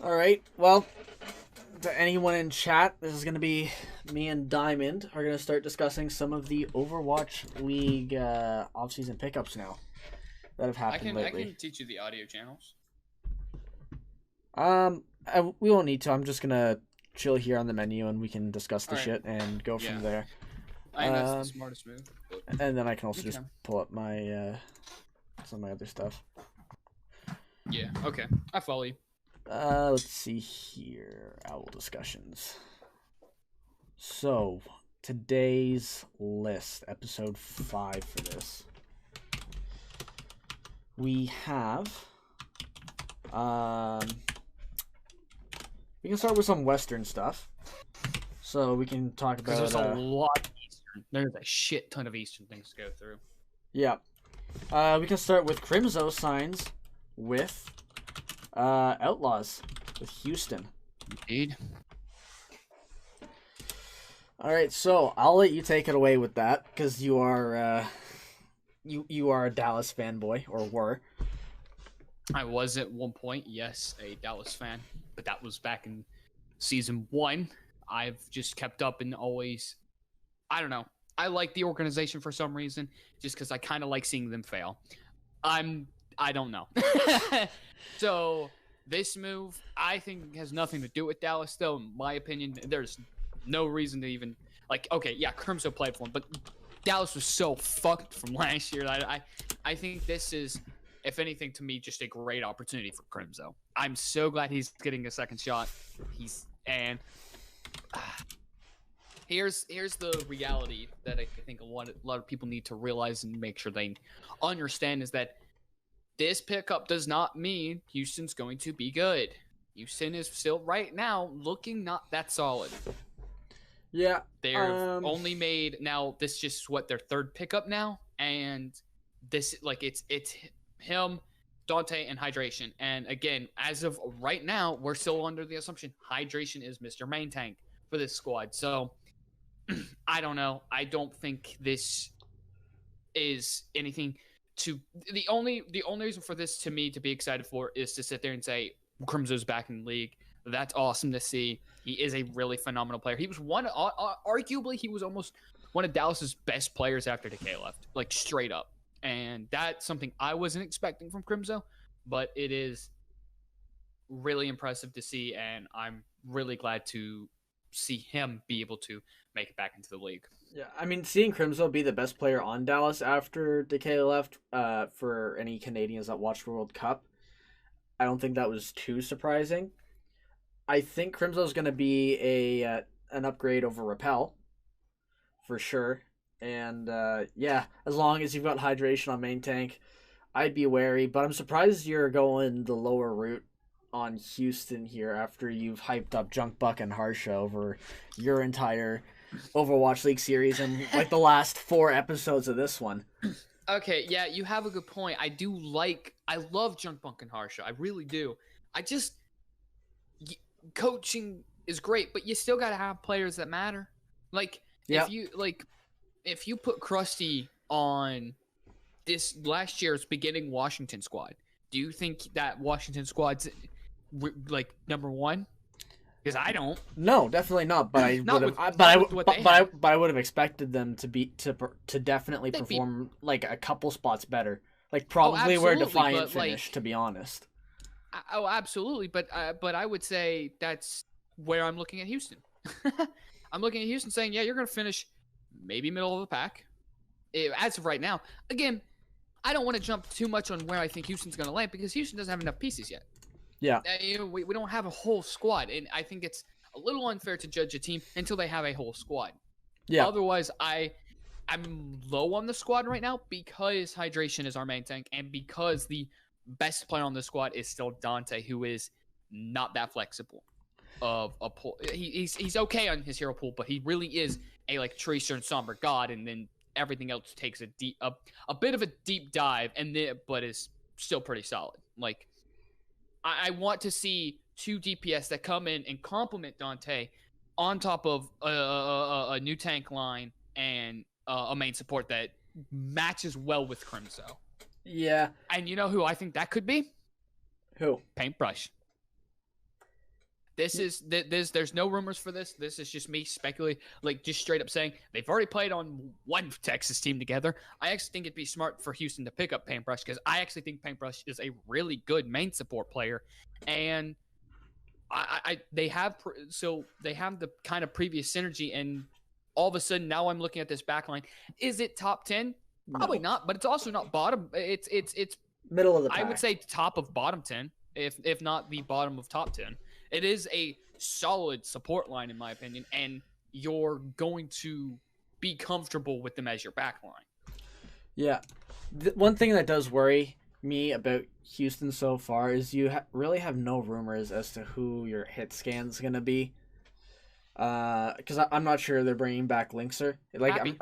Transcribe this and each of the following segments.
All right. Well, to anyone in chat, this is going to be me and Diamond are going to start discussing some of the Overwatch League off-season pickups now that have happened I lately. can teach you the audio channels. We won't need to. I'm just gonna chill here on the menu, and we can discuss the All right. shit and go from Yeah. there. I think that's the Um, smartest move. But and then I can also just Okay. pull up my some of my other stuff. yeah, okay. I follow you. Let's see here. Owl discussions. So today's list, episode 5 for this. We have we can start with some Western stuff. So we can talk Because about there's a lot of Eastern. There's a shit ton of Eastern things to go through. yeah. We can start with Crimzo Signs with Outlaws with Houston. Indeed. All right, so I'll let you take it away with that because you are you are a Dallas fanboy or were. I was at one point, yes, a Dallas fan, but that was back in season 1. I've just kept up and always, I don't know. I like the organization for some reason, just because I kind of like seeing them fail. I don't know. So this move, I think, has nothing to do with Dallas, though. In my opinion, there's no reason to even okay, yeah, Crimson played for him, but Dallas was so fucked from last year. I think this is, if anything, to me, just a great opportunity for Crimzo. I'm so glad he's getting a second shot. Here's the reality that I think a lot of people need to realize and make sure they understand is that this pickup does not mean Houston's going to be good. Houston is still right now looking not that solid. Yeah, They've only made now. This is just what their third pickup now, and this it's him, Dante, and Hydration. And again, as of right now, we're still under the assumption Hydration is Mr. Main Tank for this squad. So I don't know. I don't think this is anything to the only reason for this to me to be excited for is to sit there and say Crimso's back in the league. That's awesome to see. He is a really phenomenal player. He was arguably, he was almost one of Dallas's best players after Decay left, like straight up. And that's something I wasn't expecting from Crimzo, but it is really impressive to see, and I'm really glad to see him be able to make it back into the league. yeah. I mean, seeing Crimzo be the best player on Dallas after Decay left, for any Canadians that watched World Cup, I don't think that was too surprising. I think Crimzo's going to be an upgrade over Repel, for sure. And yeah, as long as you've got hydration on main tank, I'd be wary. But I'm surprised you're going the lower route on Houston here after you've hyped up Junk Buck and Harsha over your entire Overwatch League series and like the last 4 episodes of this one. Okay, yeah, you have a good point. I love Junk Bunk and Harsha. I really do. I just, coaching is great, but you still got to have players that matter. Like, Yep. if you put Krusty on this last year's beginning Washington squad, do you think that Washington squad's like number 1? Because I don't. No, definitely not. But I Not would with- have. not with what they have. But I would have expected them to definitely They'd be- perform like a couple spots better. Like probably where absolutely, Defiant but, like, finished, to be honest. Oh, absolutely, but I would say that's where I'm looking at Houston. I'm looking at Houston saying, yeah, you're going to finish maybe middle of the pack. As of right now, again, I don't want to jump too much on where I think Houston's going to land because Houston doesn't have enough pieces yet. Yeah. We don't have a whole squad, and I think it's a little unfair to judge a team until they have a whole squad. Yeah. Otherwise, I'm low on the squad right now because Hydration is our main tank, and because the best player on the squad is still Dante, who is not that flexible. Of a pool, he's okay on his hero pool, but he really is a like Tracer and Somber God, and then everything else takes a bit of a deep dive, but is still pretty solid. Like I want to see 2 DPS that come in and complement Dante on top of a new tank line and a main support that matches well with Crimzo. Yeah. And you know who I think that could be? Who? Paintbrush. There's no rumors for this. This is just me speculating, like just straight up saying they've already played on one Texas team together. I actually think it'd be smart for Houston to pick up Paintbrush because I actually think Paintbrush is a really good main support player, and they have the kind of previous synergy, and all of a sudden now I'm looking at this backline. Is it top 10? Probably not, but it's also not bottom. It's middle of the pack. I would say top of bottom 10, if not the bottom of top 10. It is a solid support line, in my opinion, and you're going to be comfortable with them as your back line. Yeah. One thing that does worry me about Houston so far is you really have no rumors as to who your hit scan's going to be. Because I'm not sure they're bringing back Linkser. Like,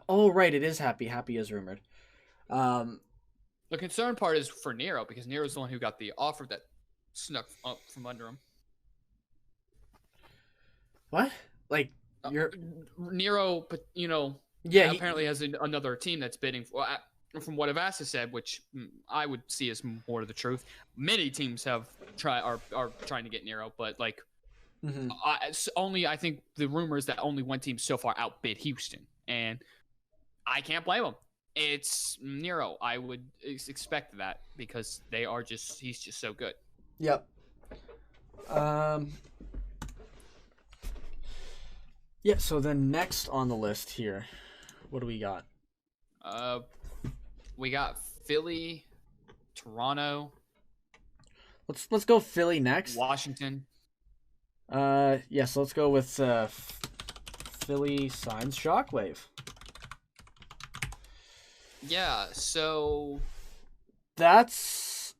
oh, right, it is Happy. Happy is rumored. The concern part is for Nero, because Nero's the one who got the offer that snuck up from under him. What? Like, you're Nero, yeah, apparently has another team that's bidding for. From what Avasta said, which I would see as more to the truth, many teams are trying to get Nero, but like, I think the rumor is that only one team so far outbid Houston, and I can't blame them. It's Nero. I would expect that because he's just so good. Yep. Yeah, so then next on the list here, what do we got? We got Philly, Toronto. Let's go Philly next. Washington. Yes, let's go with Philly Sign Shockwave. Yeah, so that's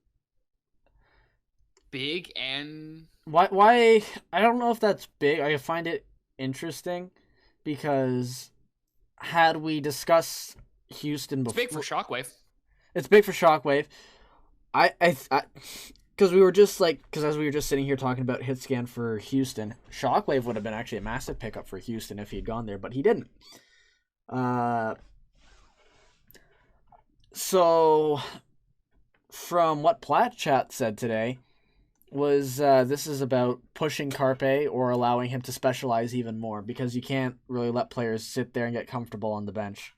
big, and why I don't know if that's big. I find it interesting because had we discussed Houston before, it's big for Shockwave. It's big for Shockwave. I because we were just as we were just sitting here talking about hit scan for Houston, Shockwave would have been actually a massive pickup for Houston if he had gone there, but he didn't. So from what Plat Chat said today was this is about pushing Carpe or allowing him to specialize even more, because you can't really let players sit there and get comfortable on the bench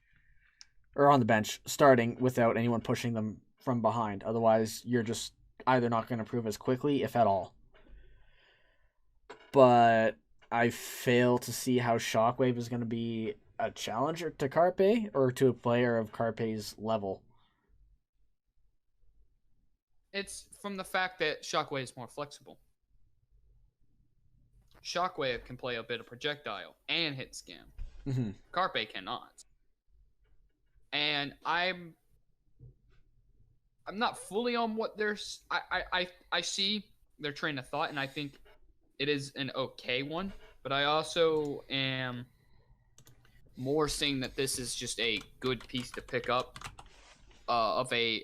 starting without anyone pushing them from behind. Otherwise, you're just either not going to improve as quickly, if at all. But I fail to see how Shockwave is going to be a challenger to Carpe or to a player of Carpe's level. It's from the fact that Shockwave is more flexible. Shockwave can play a bit of projectile and hit scan. Mm-hmm. Carpe cannot. And I'm not fully on what there's. I see their train of thought, and I think it is an okay one. But I also am more saying that this is just a good piece to pick up of a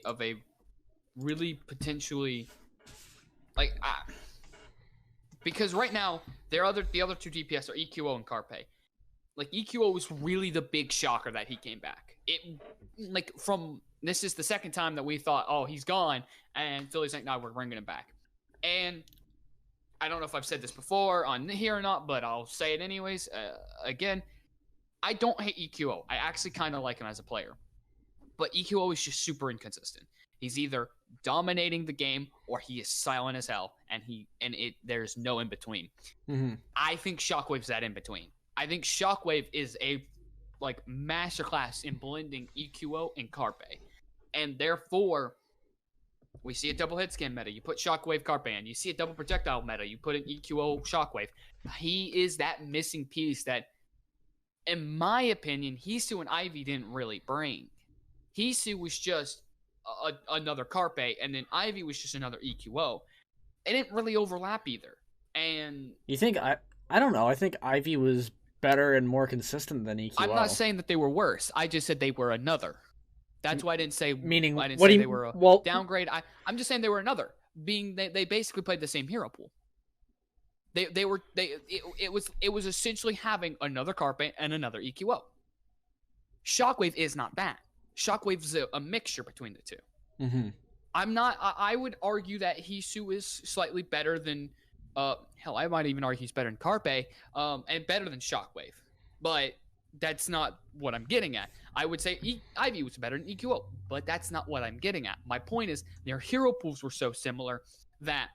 really potentially because right now the other two DPS are EQO and Carpe. Like, EQO was really the big shocker that he came back. This is the second time that we thought, oh, he's gone, and Philly's like, no, we're bringing him back. And I don't know if I've said this before on here or not, but I'll say it anyways. Again, I don't hate EQO. I actually kind of like him as a player. But EQO is just super inconsistent. He's either dominating the game or he is silent as hell, and there's no in between. Mm-hmm. I think Shockwave's that in between. I think Shockwave is a masterclass in blending EQO and Carpe, and therefore we see a double hit scan meta. You put Shockwave Carpe in. You see a double projectile meta. You put an EQO Shockwave. He is that missing piece that, in my opinion, HEESU and Ivy didn't really bring. HEESU was just another Carpe, and then Ivy was just another EQO. It didn't really overlap either. And you think I don't know. I think Ivy was better and more consistent than EQO. I'm not saying that they were worse. I just said they were another. That's why I didn't say. Meaning, I didn't what say do you, they were a well, downgrade. I'm just saying they were another. Being they basically played the same hero pool. It was essentially having another Carpe and another EQO. Shockwave is not that. Shockwave's a mixture between the two. Mm-hmm. I would argue that HEESU is slightly better than Hell, I might even argue he's better than Carpe, and better than Shockwave. But that's not what I'm getting at. I would say Ivy was better than EQO, but that's not what I'm getting at. My point is their hero pools were so similar that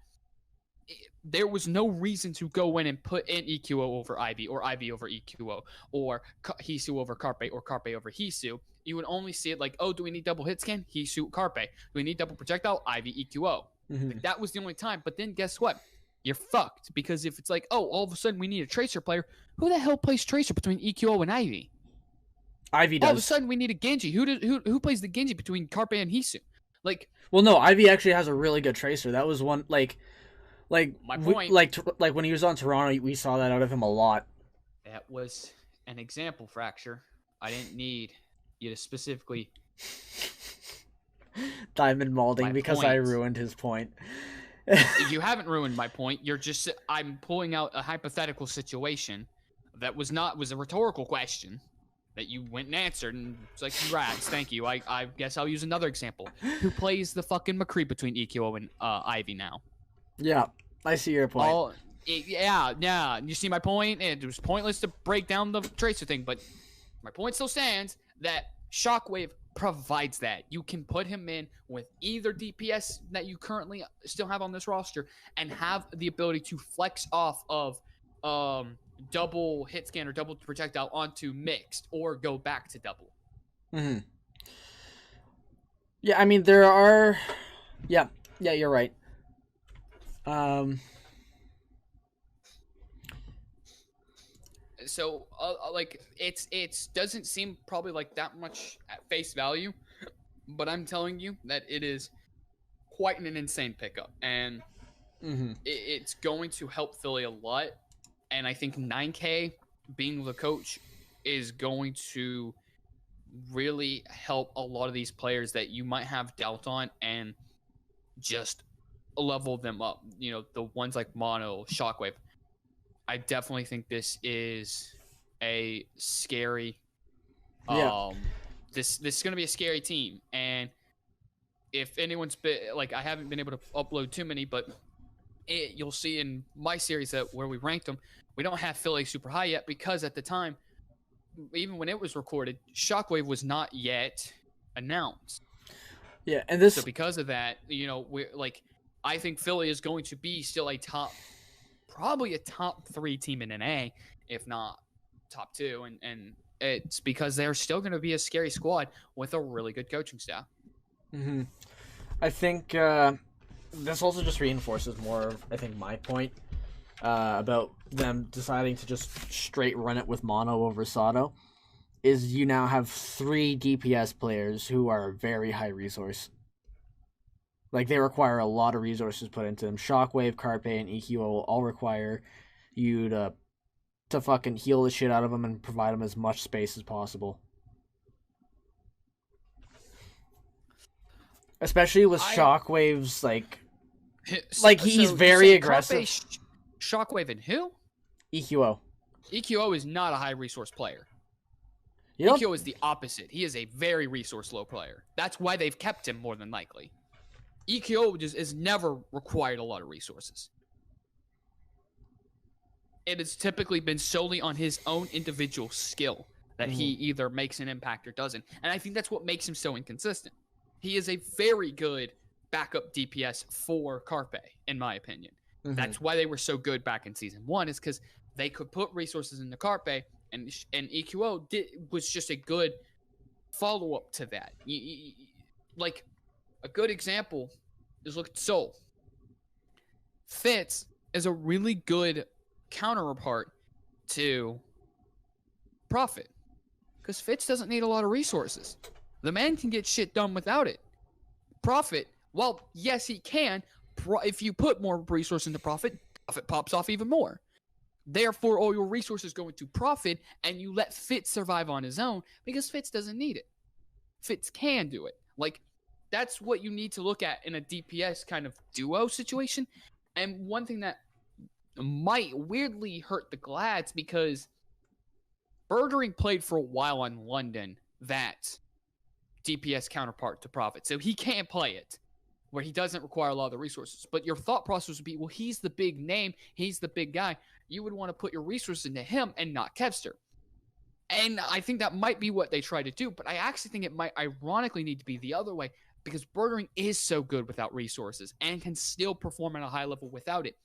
there was no reason to go in and put in EQO over Ivy or Ivy over EQO or Heesu over Carpe or Carpe over Heesu. You would only see it like, oh, do we need double hit scan? Heesu, Carpe. Do we need double projectile? Ivy, EQO. Mm-hmm. Like, that was the only time. But then guess what? You're fucked, because if it's like, oh, all of a sudden we need a Tracer player, who the hell plays Tracer between EQO and Ivy? Ivy does. All of a sudden we need a Genji. Who plays the Genji between Carpe and Heesu? Like, well, no, Ivy actually has a really good Tracer. That was one like my point. Like when he was on Toronto, we saw that out of him a lot. That was an example, Fracture. I didn't need you to specifically diamond molding my because point. I ruined his point. You haven't ruined my point. I'm pulling out a hypothetical situation that was a rhetorical question that you went and answered, and it's like, congrats, thank you. I guess I'll use another example. Who plays the fucking McCree between EQO and Ivy now? Yeah, I see your point. Yeah. You see my point? It was pointless to break down the Tracer thing, but my point still stands that Shockwave provides that. You can put him in with either DPS that you currently still have on this roster and have the ability to flex off of double hit scan or double projectile onto mixed or go back to double. Mm-hmm. Yeah, I mean, there are... Yeah, you're right. So, like, it's doesn't seem probably like that much at face value, but I'm telling you that it is quite an insane pickup, and it's going to help Philly a lot. And I think 9K being the coach is going to really help a lot of these players that you might have doubt on and just level them up. You know, the ones like Mono, Shockwave. I definitely think this is a scary. This is going to be a scary team, and if anyone's been like, I haven't been able to upload too many, but you'll see in my series that where we ranked them, we don't have Philly super high yet because at the time, even when it was recorded, Shockwave was not yet announced. Yeah, and this. So because of that, you know, I think Philly is going to be still probably a top 3 team in NA, if not top 2, and it's because they're still going to be a scary squad with a really good coaching staff. Mm-hmm. I think this also just reinforces more of, I think, my point about them deciding to just straight run it with Mono over SADO, is you now have 3 DPS players who are very high resource. Like, they require a lot of resources put into them. Shockwave, Carpe, and EQO will all require you to fucking heal the shit out of them and provide them as much space as possible. Especially with Shockwave's, he's very aggressive. Carpe, Shockwave, and who? EQO. EQO is not a high resource player. Yep. EQO is the opposite. He is a very resource low player. That's why they've kept him more than likely. EQO just has never required a lot of resources. It has typically been solely on his own individual skill that he either makes an impact or doesn't. And I think that's what makes him so inconsistent. He is a very good backup DPS for Carpe, in my opinion. Mm-hmm. That's why they were so good back in Season 1, is because they could put resources into Carpe, and EQO was just a good follow-up to that. Like, a good example is look at Seoul. Fitz is a really good counterpart to Prophet, because Fitz doesn't need a lot of resources. The man can get shit done without it. Prophet, well, yes, he can. If you put more resources into Prophet, Prophet pops off even more. Therefore, all your resources go into Prophet, and you let Fitz survive on his own, because Fitz doesn't need it. Fitz can do it. Like, that's what you need to look at in a DPS kind of duo situation. And one thing that might weirdly hurt the Glads, because Bergering played for a while on London, that DPS counterpart to Prophet, so he can't play it. where he doesn't require a lot of the resources. But your thought process would be, well, he's the big name, he's the big guy. You would want to put your resources into him and not Kevster. And I think that might be what they try to do, but I actually think it might ironically need to be the other way, because Birdring is so good without resources and can still perform at a high level without it.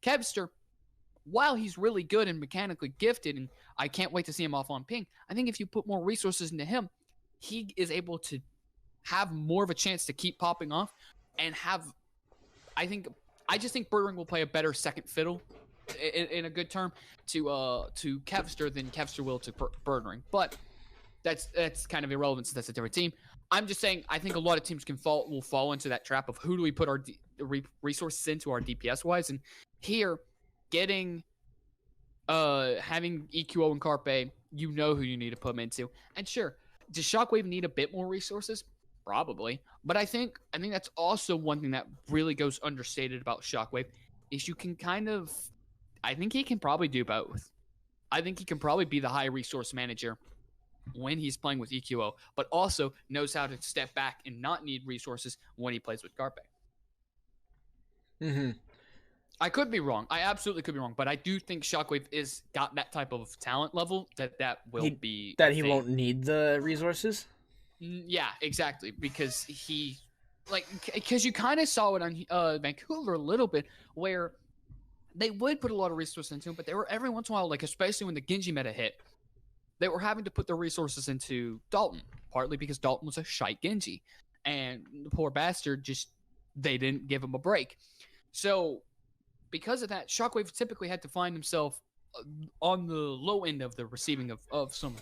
Kevster, while he's really good and mechanically gifted, and I can't wait to see him off on ping, I think if you put more resources into him, he is able to have more of a chance to keep popping off and have, I just think Birdring will play a better second fiddle, in a good term, to Kevster than Kevster will to Birdring. But that's kind of irrelevant since that's a different team. I'm just saying, I think a lot of teams will fall into that trap of who do we put our resources into our DPS wise, and here getting having EQO and Carpe, you know who you need to put them into. And sure, does Shockwave need a bit more resources? Probably, but I think that's also one thing that really goes understated about Shockwave is you can kind of, I think he can probably do both. I think he can probably be the high resource manager when he's playing with EQO, but also knows how to step back and not need resources when he plays with Carpe. Mm-hmm. I could be wrong. I absolutely could be wrong, but I do think Shockwave is got that type of talent level that will be that he won't need the resources. Yeah, exactly, because you kind of saw it on Vancouver a little bit, where they would put a lot of resources into him, but they were every once in a while, like especially when the Genji meta hit, they were having to put their resources into Dalton, partly because Dalton was a shite Genji, and the poor bastard they didn't give him a break. So because of that, Shockwave typically had to find himself on the low end of the receiving of some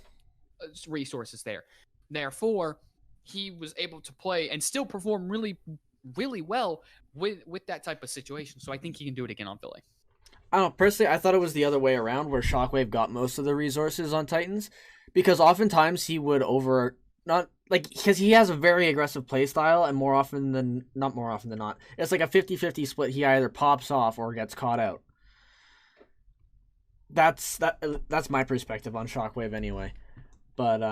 resources there. Therefore, he was able to play and still perform really, really well with that type of situation. So I think he can do it again on Philly. I don't know, personally, I thought it was the other way around, where Shockwave got most of the resources on Titans, because oftentimes he would because he has a very aggressive playstyle, and not more often than not, it's like a 50-50 split. He either pops off or gets caught out. That's my perspective on Shockwave anyway. But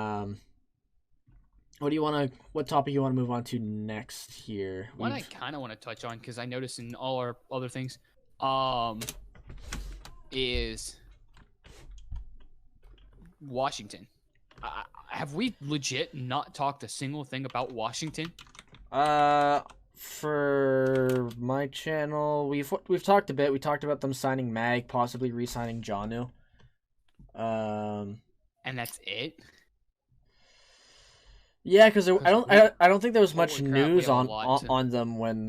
what topic you want to move on to next here? What I kind of want to touch on, because I noticed in all our other things, is Washington. Have we legit not talked a single thing about Washington? For my channel, we've talked a bit. We talked about them signing Mag, possibly re-signing Janu. And that's it. Yeah, because I don't think there was much news on them when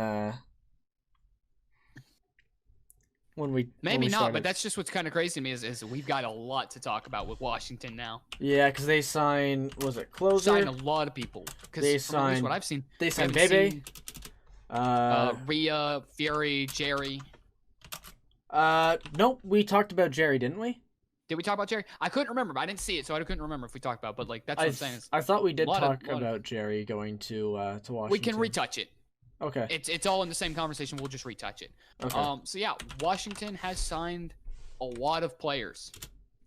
we not, but that's just what's kind of crazy to me is we've got a lot to talk about with Washington now. Yeah, because they signed, was it Closer? Signed a lot of people. They signed, at least what I've seen, they signed Bebe, Rhea, Fury, Jerry. Nope, we talked about Jerry, didn't we? Did we talk about Jerry? I couldn't remember. I didn't see it, so I couldn't remember if we talked about. But that's what I'm saying. I thought we did talk about Jerry going to Washington. We can retouch it. Okay. It's all in the same conversation. We'll just retouch it. Okay. So yeah, Washington has signed a lot of players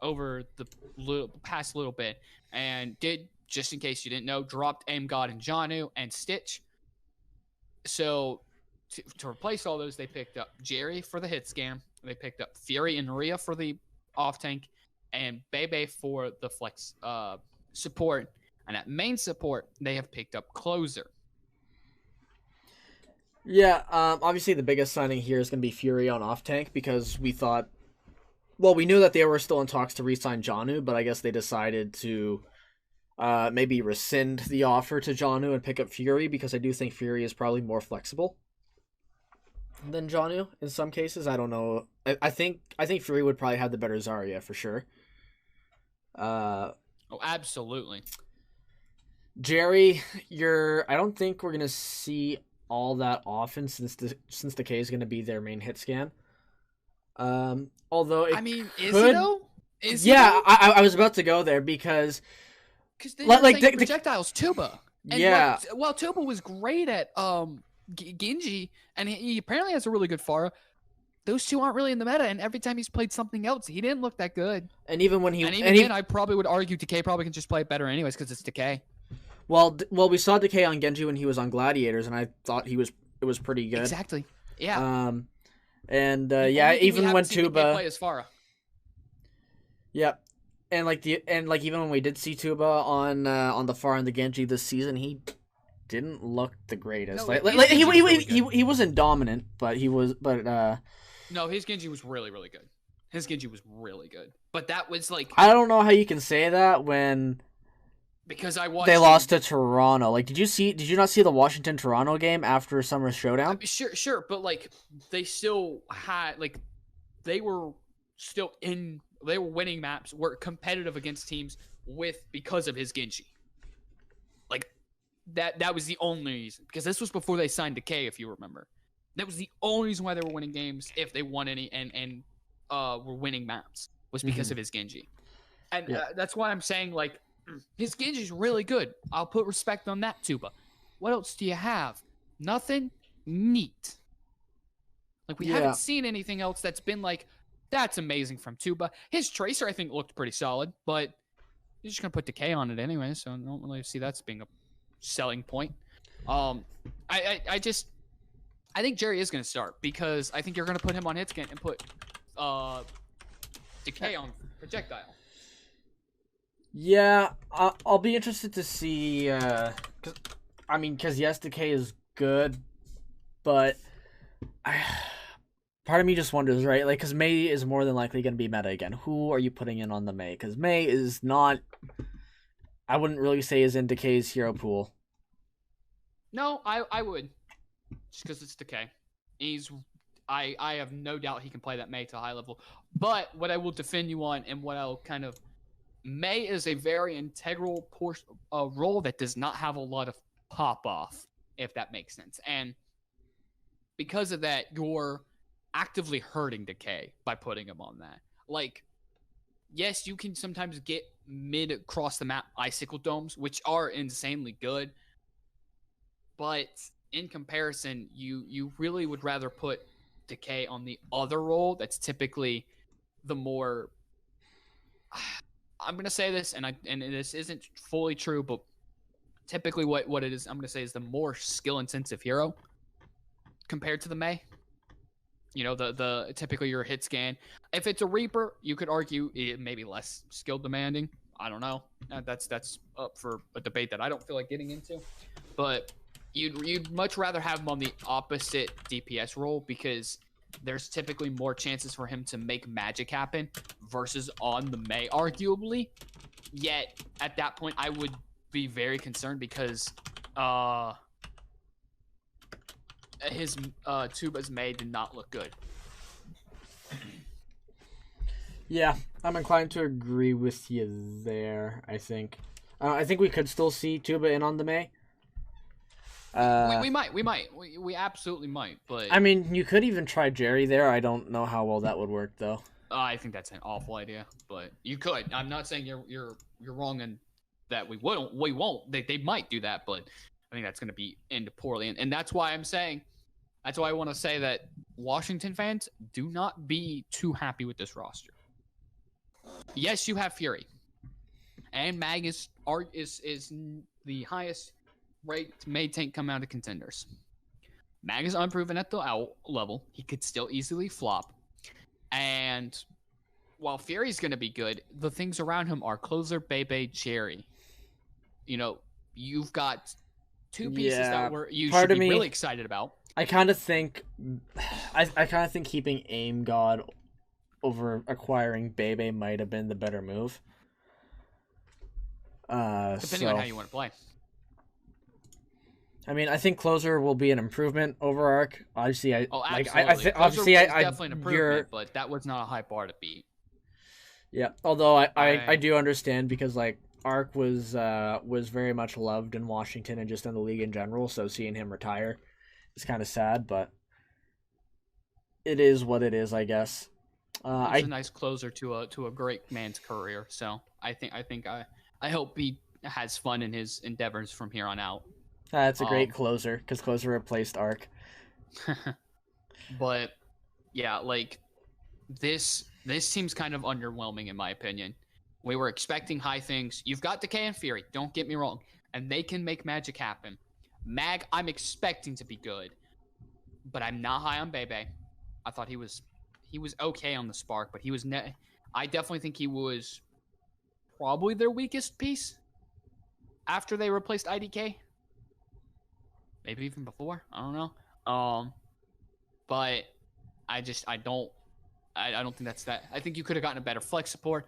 over the past little bit, and did, just in case you didn't know, dropped Aim God and Janu and Stitch. So to replace all those, they picked up Jerry for the hit scam. They picked up Fury and Rhea for the off tank, and Bebe for the flex support. And at main support, they have picked up Closer. Yeah, obviously the biggest signing here is going to be Fury on off tank, because we knew that they were still in talks to re-sign Janu, but I guess they decided to maybe rescind the offer to Janu and pick up Fury, because I do think Fury is probably more flexible than Janu in some cases. I don't know. I think Fury would probably have the better Zarya for sure. Oh, absolutely. Jerry, I don't think we're gonna see all that often since Decay is gonna be their main hit scan. Although is he though? I was about to go there because they like the projectiles Tuba. And yeah. Well, Tuba was great at Genji, and he apparently has a really good Pharah. Those two aren't really in the meta, and every time he's played something else, he didn't look that good. And even when I probably would argue Decay probably can just play it better anyways because it's Decay. Well, we saw Decay on Genji when he was on Gladiators, and I thought it was pretty good. Exactly. Yeah. And The yeah, only thing we even haven't when seen Decay Tuba, play is Pharah. yep, and like even when we did see Tuba on the Far and the Genji this season, he didn't look the greatest. No, Like his Genji was really good. he wasn't dominant, but he was. No, his Genji was really, really good. His Genji was really good. But that was like I don't know how you can say that when because I watched they lost to Toronto. Like, did you not see the Washington Toronto game after Summer Showdown? Sure, but like they still had like they were still in they were winning maps, were competitive against teams because of his Genji. Like that was the only reason. Because this was before they signed Decay, if you remember. That was the only reason why they were winning games, if they won any and were winning maps, was because of his Genji. And that's why I'm saying like his Genji's really good. I'll put respect on that, Tuba. What else do you have? Nothing? Neat. Like, we haven't seen anything else that's been like, that's amazing from Tuba. His Tracer, I think, looked pretty solid, but you're just going to put Decay on it anyway, so I don't really see that as being a selling point. I think Jerry is going to start, because I think you're going to put him on Hitscan and put Decay on Projectile. Yeah, I'll be interested to see, because yes, Decay is good, but part of me just wonders, right, like, because Mei is more than likely going to be meta again. Who are you putting in on the Mei? Because Mei is not, I wouldn't really say is in Decay's hero pool. No, I would, just because it's Decay. I have no doubt he can play that Mei to a high level, but what I will defend you on, and what I'll kind of, Mei is a very integral role that does not have a lot of pop-off, if that makes sense. And because of that, you're actively hurting Decay by putting him on that. Like, yes, you can sometimes get mid-across-the-map Icicle Domes, which are insanely good. But in comparison, you really would rather put Decay on the other role that's typically the more... I'm going to say this, and this isn't fully true, but typically what it is, I'm going to say, is the more skill-intensive hero compared to the Mei. You know, the typically your hit scan. If it's a Reaper, you could argue it may be less skill demanding. I don't know. That's up for a debate that I don't feel like getting into. But you'd much rather have him on the opposite DPS role, because there's typically more chances for him to make magic happen versus on the Mei, arguably. Yet, at that point, I would be very concerned, because his Tuba's Mei did not look good. Yeah, I'm inclined to agree with you there, I think. I think we could still see Tuba in on the Mei. We absolutely might, but I mean, you could even try Jerry there. I don't know how well that would work, though. I think that's an awful idea, but you could. I'm not saying you're wrong in that we won't. They might do that, but I think that's going to be end poorly, and that's why I'm saying, that's why I want to say that Washington fans, do not be too happy with this roster. Yes, you have Fury, and Mag is the highest ranked Mei tank come out of contenders. Mag is unproven at the out level. He could still easily flop. And while Fury's going to be good, the things around him are Closer, Bebe, Jerry. You know, you've got two pieces that you should be really excited about. I kind of think keeping Aim God over acquiring Bebe might have been the better move. Depending on how you want to play. I mean, I think Closer will be an improvement over Arc. Obviously, absolutely. Obviously, definitely an improvement, but that was not a high bar to beat. Yeah, although I do understand, because like Arc was very much loved in Washington and just in the league in general. So seeing him retire is kind of sad, but it is what it is, I guess. He's a nice closer to a great man's career. So I hope he has fun in his endeavors from here on out. That's a great closer, because Closer replaced Arc. But yeah, like this seems kind of underwhelming in my opinion. We were expecting high things. You've got Decay and Fury, don't get me wrong, and they can make magic happen. Mag, I'm expecting to be good, but I'm not high on Bebe. I thought he was okay on the Spark, but I definitely think he was probably their weakest piece after they replaced IDK. Maybe even before. I don't know. But I don't think that's that. I think you could have gotten a better flex support.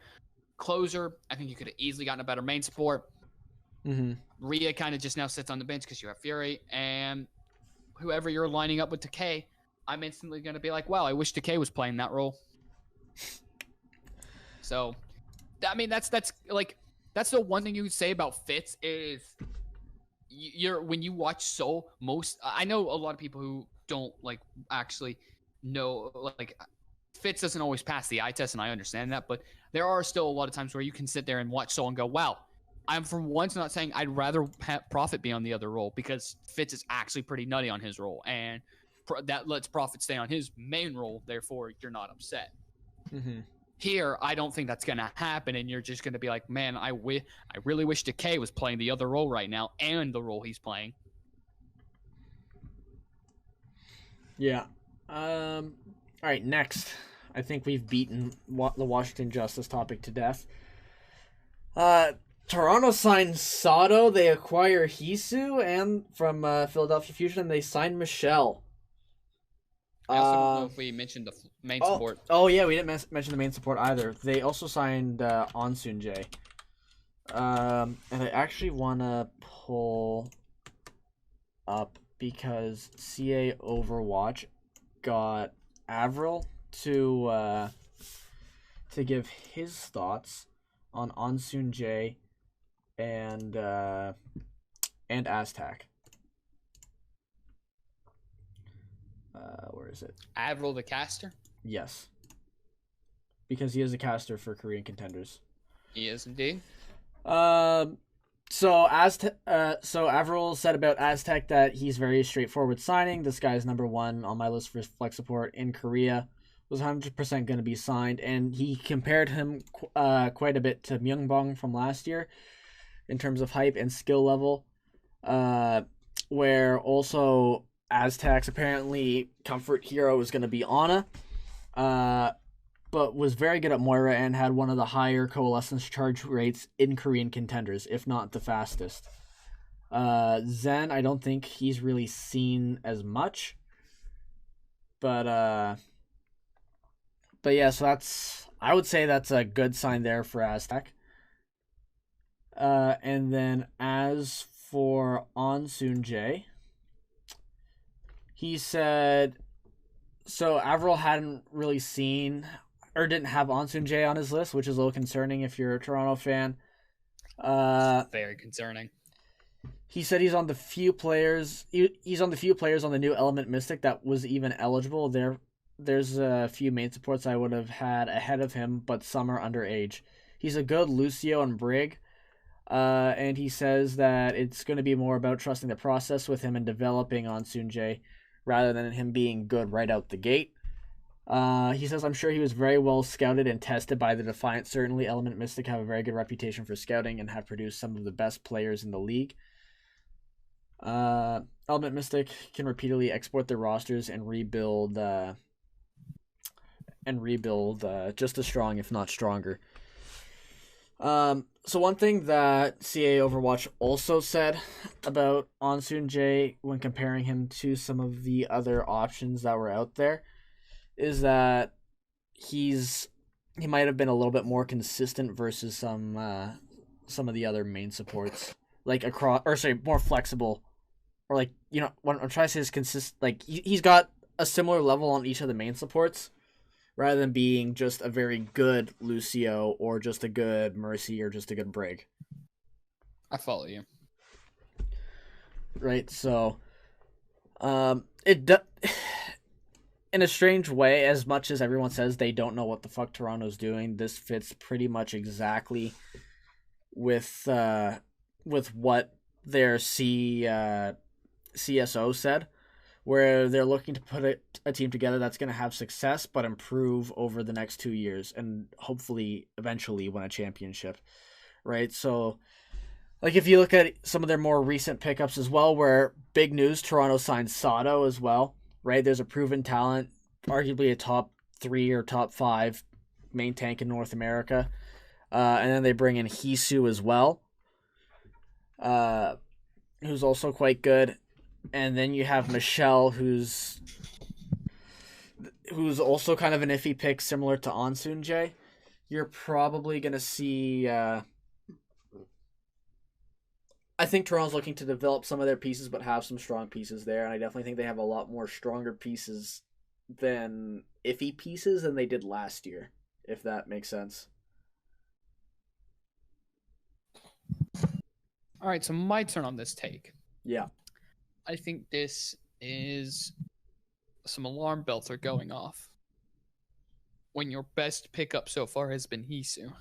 Closer, I think you could have easily gotten a better main support. Mm-hmm. Rhea kind of just now sits on the bench because you have Fury, and whoever you're lining up with Decay, I'm instantly going to be like, wow, I wish Decay was playing that role. So, I mean, that's the one thing you could say about Fitz is when you watch Seoul, I know a lot of people who don't like actually know, like, Fitz doesn't always pass the eye test, and I understand that, but there are still a lot of times where you can sit there and watch Seoul and go, wow, I'm for once not saying I'd rather have Prophet be on the other role, because Fitz is actually pretty nutty on his role, and that lets Prophet stay on his main role, therefore you're not upset. Mm-hmm. Here, I don't think that's going to happen, and you're just going to be like, man, I really wish Decay was playing the other role right now, and the role he's playing. Yeah. All right, next. I think we've beaten the Washington Justice topic to death. Toronto signed SADO. They acquire HEESU and from Philadelphia Fusion, and they signed Michelle. I also don't know if we mentioned the main support. Oh yeah, we didn't mention the main support either. They also signed Ansoonjae. And I actually want to pull up because CA Overwatch got Avril to give his thoughts on Ansoonjae and Aztec. Where is it? Avril the caster? Yes. Because he is a caster for Korean contenders. He is indeed. So Avril said about Aztec that he's very straightforward signing. This guy is number 1 on my list for flex support in Korea. Was 100% going to be signed, and he compared him quite a bit to Myungbong from last year in terms of hype and skill level. Where also Aztec's apparently comfort hero is going to be Ana, but was very good at Moira and had one of the higher coalescence charge rates in Korean contenders, if not the fastest. Zen, I don't think he's really seen as much, but yeah, so I would say that's a good sign there for Aztec. And then as for Ansoonjae, he said, so Avril hadn't really seen or didn't have Ansoonjae on his list, which is a little concerning if you're a Toronto fan. Very concerning. He said he's on the few players. He's on the few players on the new Element Mystic that was even eligible. There's a few main supports I would have had ahead of him, but some are underage. He's a good Lucio and Brig. And he says that it's going to be more about trusting the process with him and developing Ansoonjae rather than him being good right out the gate. He says, I'm sure he was very well scouted and tested by the Defiant. Certainly, Element Mystic have a very good reputation for scouting and have produced some of the best players in the league. Element Mystic can repeatedly export their rosters and rebuild just as strong, if not stronger. So one thing that CA Overwatch also said about Ansoonjae when comparing him to some of the other options that were out there is that he might have been a little bit more consistent versus some of the other main supports, like more flexible, or like, you know, what I'm trying to say is consistent. Like he's got a similar level on each of the main supports, rather than being just a very good Lucio or just a good Mercy or just a good Brig. I follow you. Right, so in a strange way, as much as everyone says they don't know what the fuck Toronto's doing, this fits pretty much exactly with what their CSO said, where they're looking to put a team together that's going to have success but improve over the next 2 years and hopefully eventually win a championship, right? So, like, if you look at some of their more recent pickups as well, where big news, Toronto signed SADO as well, right? There's a proven talent, arguably a top 3 or top 5 main tank in North America. And then they bring in HEESU as well, who's also quite good. And then you have Michelle, who's also kind of an iffy pick, similar to Ansoonjae. You're probably going to see... I think Toronto's looking to develop some of their pieces, but have some strong pieces there. And I definitely think they have a lot more stronger pieces than iffy pieces than they did last year, if that makes sense. All right, so my turn on this take. Yeah. I think this is some alarm bells are going off when your best pickup so far has been HEESU.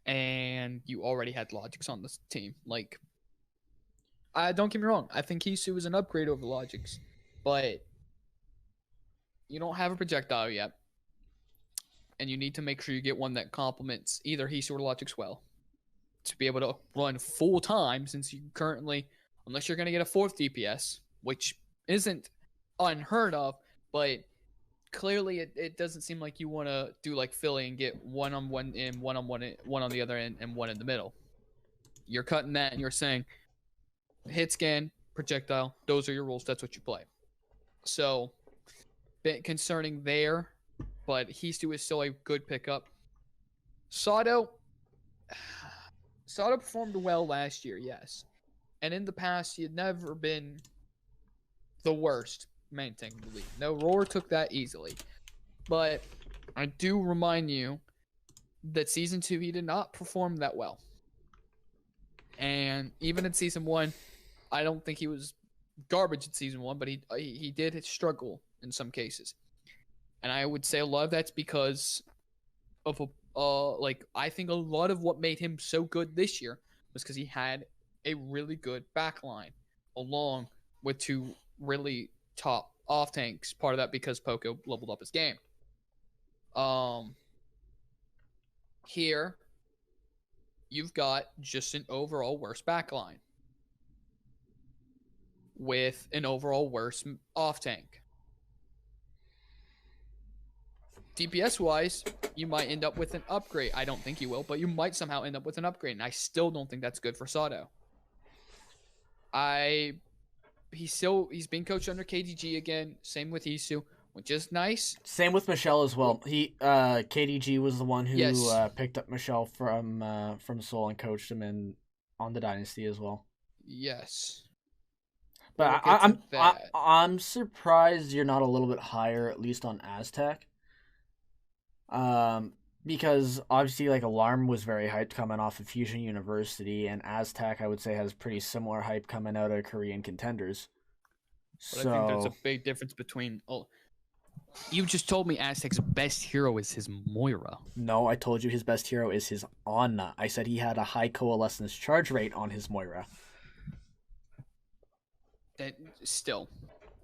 And you already had Logix on this team. Like, don't get me wrong. I think HEESU is an upgrade over Logix. But you don't have a projectile yet. And you need to make sure you get one that complements either HEESU or Logix well. To be able to run full time, since you currently, unless you're going to get a 4th DPS, which isn't unheard of, but clearly it doesn't seem like you want to do like Philly and get one on one in, one on one, one on the other end, and one in the middle. You're cutting that and you're saying hit scan, projectile, those are your rules, that's what you play. So, bit concerning there, but HEESU is still a good pickup. SADO performed well last year, yes. And in the past, he had never been the worst main tank in the league. No, Roar took that easily. But I do remind you that Season 2, he did not perform that well. And even in Season 1, I don't think he was garbage in Season 1, but he did struggle in some cases. And I would say a lot of that's because of I think a lot of what made him so good this year was because he had a really good backline along with 2 really top off tanks. Part of that because Poco leveled up his game. Here you've got just an overall worse backline with an overall worse off tank. DPS wise, you might end up with an upgrade. I don't think you will, but you might somehow end up with an upgrade, and I still don't think that's good for SADO. He's being coached under KDG again. Same with HEESU, which is nice. Same with Michelle as well. KDG was the one who picked up Michelle from Seoul and coached him on the Dynasty as well. Yes. But I'm surprised you're not a little bit higher, at least on Aztec. Because obviously, like, Alarm was very hyped coming off of Fusion University, and Aztec, I would say, has pretty similar hype coming out of Korean contenders. But I think there's a big difference between... Oh, you just told me Aztec's best hero is his Moira. No, I told you his best hero is his Ana. I said he had a high coalescence charge rate on his Moira. That still,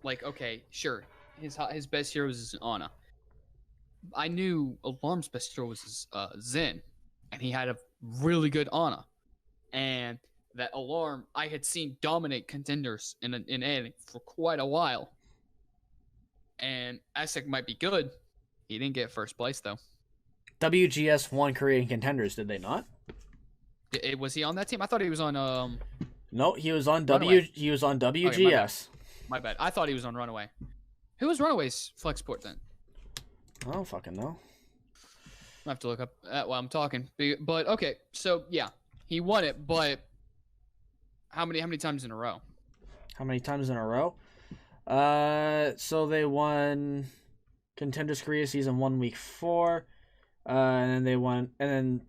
like, okay, sure, his best hero is his Ana. I knew Alarm's best hero was his Zen, and he had a really good Ana. And that Alarm I had seen dominate contenders in A for quite a while. And Aztec might be good. He didn't get first place though. WGS won Korean contenders, did they not? Was he on that team? I thought he was on No, he was on He was on WGS. Okay, my bad. I thought he was on Runaway. Who was Runaway's flex port then? I don't fucking know. I have to look up while I'm talking. But okay, so yeah, he won it. But how many times in a row? How many times in a row? So they won Contenders Korea Season 1 Week 4, and then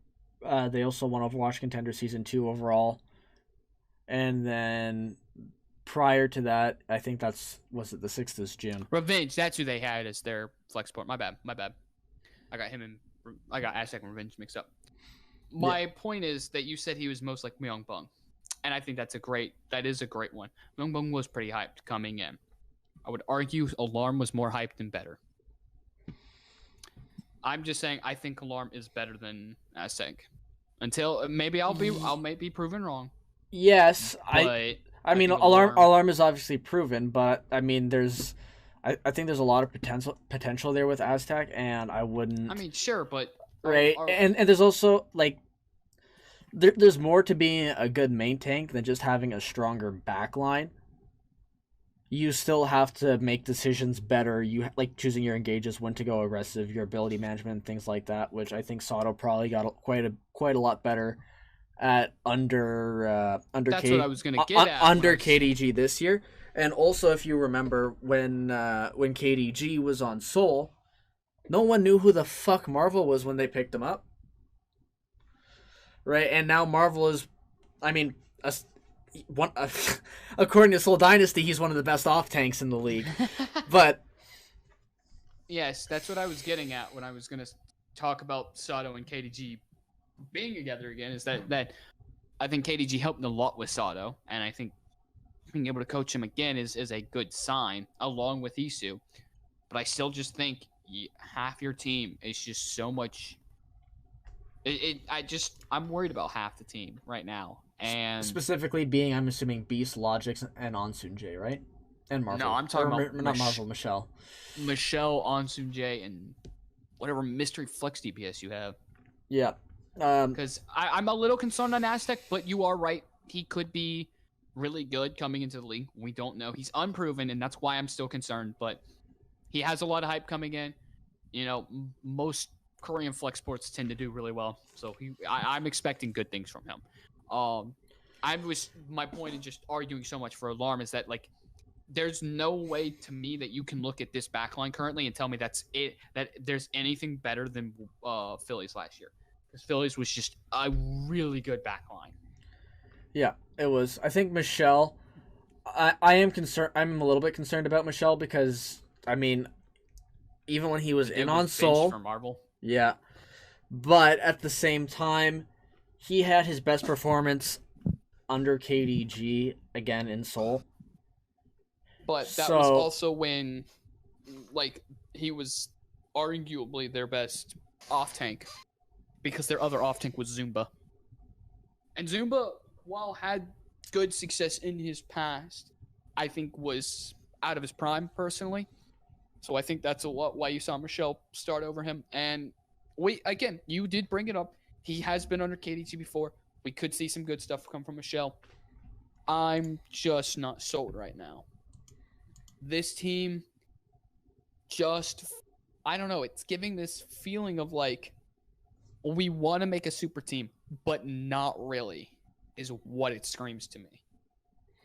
they also won Overwatch Contender Season 2 overall, and then prior to that, I think was it the 6th is June. Revenge, that's who they had as their flex port. My bad. I got Aztec and Revenge mixed up. My point is that you said he was most like Myongbong, and I think that is a great one. Myongbong was pretty hyped coming in. I would argue Alarm was more hyped and better. I'm just saying I think Alarm is better than Aztec. Until maybe I'll be proven wrong. Yes, I I mean, think alarm is obviously proven, but I mean, I think there's a lot of potential there with Aztec, and I I wouldn't. mean, sure, but Right, and there's also like there's more to being a good main tank than just having a stronger backline. You still have to make decisions better. You like choosing your engages, when to go aggressive, your ability management, things like that. Which I think SADO probably got quite a lot better at that's what I was gonna get at when I under was KDG this year. And also, if you remember when KDG was on Seoul, no one knew who the fuck Marvel was when they picked him up, right? And now Marvel is, I mean, one according to Seoul Dynasty, he's one of the best off tanks in the league. But yes, that's what I was getting at when I was gonna talk about SADO and KDG being together again. Is that I think KDG helped a lot with SADO, and I think being able to coach him again is a good sign, along with Heesuu. But I still just think half your team is just so much. I'm worried about half the team right now, and specifically being, I'm assuming, Beast, Logix, and Ansoonjae, right? And Marvel. No, I'm talking about not Marvel, Michelle. Michelle, Ansoonjae, and whatever mystery flex DPS you have. Yeah. Because I'm a little concerned on Aztec, but you are right. He could be really good coming into the league. We don't know. He's unproven, and that's why I'm still concerned. But he has a lot of hype coming in. You know, most Korean flex sports tend to do really well, so I'm expecting good things from him. My point in just arguing so much for Alarm is that like there's no way to me that you can look at this backline currently and tell me that there's anything better than Phillies last year. Because Phillies was just a really good backline. Yeah, it was. I think Michelle. I am concerned. I'm a little bit concerned about Michelle because I mean, even when he was in on Seoul, for Marvel. Yeah, but at the same time, he had his best performance under KDG again in Seoul. But that was also when, like, he was arguably their best off tank. Because their other off tank was Zumba. And Zumba, while had good success in his past, I think was out of his prime personally. So I think that's a lot why you saw Michelle start over him. And you did bring it up. He has been under KDG before. We could see some good stuff come from Michelle. I'm just not sold right now. This team I don't know, it's giving this feeling of like, we want to make a super team, but not really, is what it screams to me.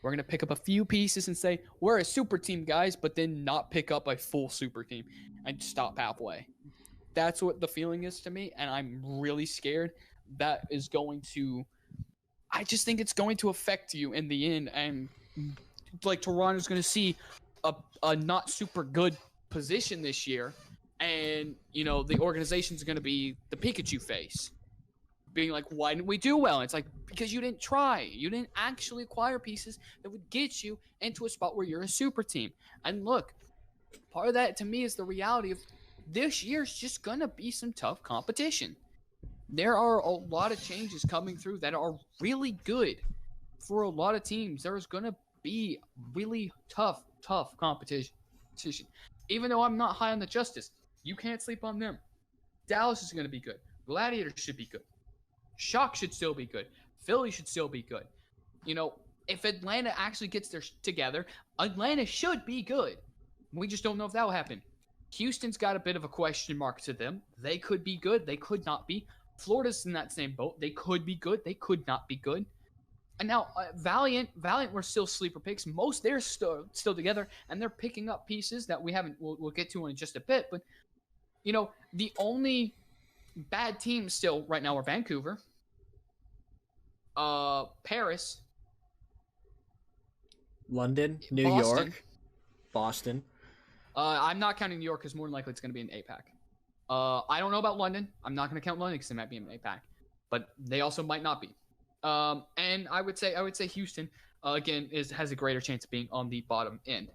We're going to pick up a few pieces and say, we're a super team, guys, but then not pick up a full super team and stop halfway. That's what the feeling is to me, and I'm really scared that is going to... I just think it's going to affect you in the end, and like Toronto's going to see a not super good position this year, and, you know, the organization's going to be the Pikachu face. Being like, why didn't we do well? And it's like, because you didn't try. You didn't actually acquire pieces that would get you into a spot where you're a super team. And look, part of that to me is the reality of this year's just going to be some tough competition. There are a lot of changes coming through that are really good for a lot of teams. There's going to be really tough competition. Even though I'm not high on the Justice, you can't sleep on them. Dallas is going to be good. Gladiator should be good. Shock should still be good. Philly should still be good. You know, if Atlanta actually gets their together, Atlanta should be good. We just don't know if that will happen. Houston's got a bit of a question mark to them. They could be good. They could not be. Florida's in that same boat. They could be good. They could not be good. And now Valiant were still sleeper picks. Most they're still together, and they're picking up pieces that we'll get to in just a bit. But you know, the only bad teams still right now are Vancouver, Paris, London, New Boston. York, Boston. I'm not counting New York because more than likely it's going to be an APAC. I don't know about London. I'm not going to count London because they might be in APAC, but they also might not be. And I would say Houston again has a greater chance of being on the bottom end.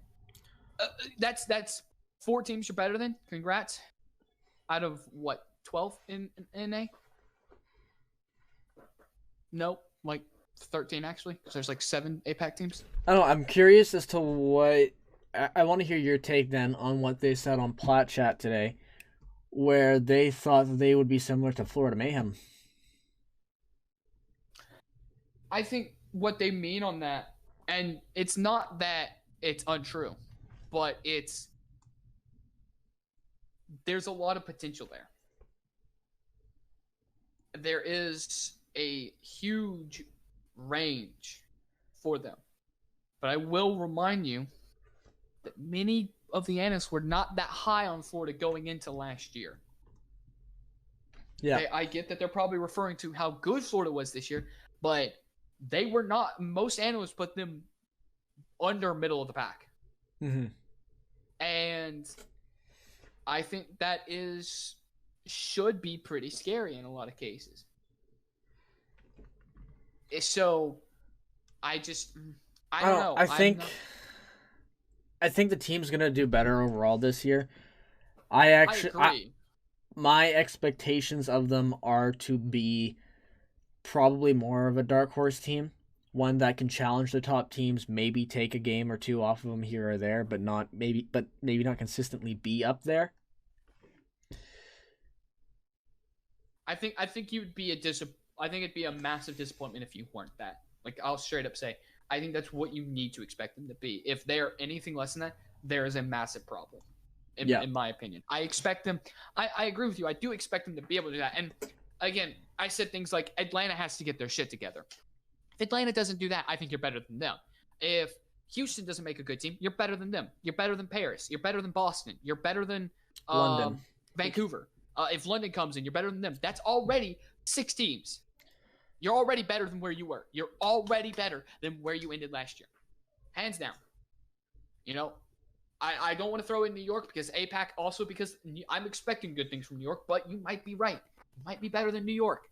That's 4 teams you're better than. Congrats. Out of what, 12 in NA? No, like 13 actually, because there's like 7 APAC teams. I don't know. I'm curious as to what. I want to hear your take then on what they said on Plat Chat today, where they thought that they would be similar to Florida Mayhem. I think what they mean on that, and it's not that it's untrue, but there's a lot of potential there. There is a huge range for them. But I will remind you that many of the analysts were not that high on Florida going into last year. Yeah. I get that they're probably referring to how good Florida was this year, but they were not. Most analysts put them under middle of the pack. Mm-hmm. And I think that should be pretty scary in a lot of cases. So I don't know. I think the team's gonna do better overall this year. I agree. My expectations of them are to be probably more of a dark horse team, one that can challenge the top teams, maybe take a game or two off of them here or there, but maybe not consistently be up there. I think you'd be I think it'd be a massive disappointment if you weren't that. Like, I'll straight up say, I think that's what you need to expect them to be. If they're anything less than that, there is a massive problem, in my opinion. I expect them. I agree with you. I do expect them to be able to do that. And again, I said things like Atlanta has to get their shit together. If Atlanta doesn't do that, I think you're better than them. If Houston doesn't make a good team, you're better than them. You're better than Paris. You're better than Boston. You're better than London. Vancouver. If London comes in, you're better than them. That's already 6 teams. You're already better than where you were. You're already better than where you ended last year. Hands down. You know, I don't want to throw in New York because APAC, also because I'm expecting good things from New York, but you might be right. You might be better than New York.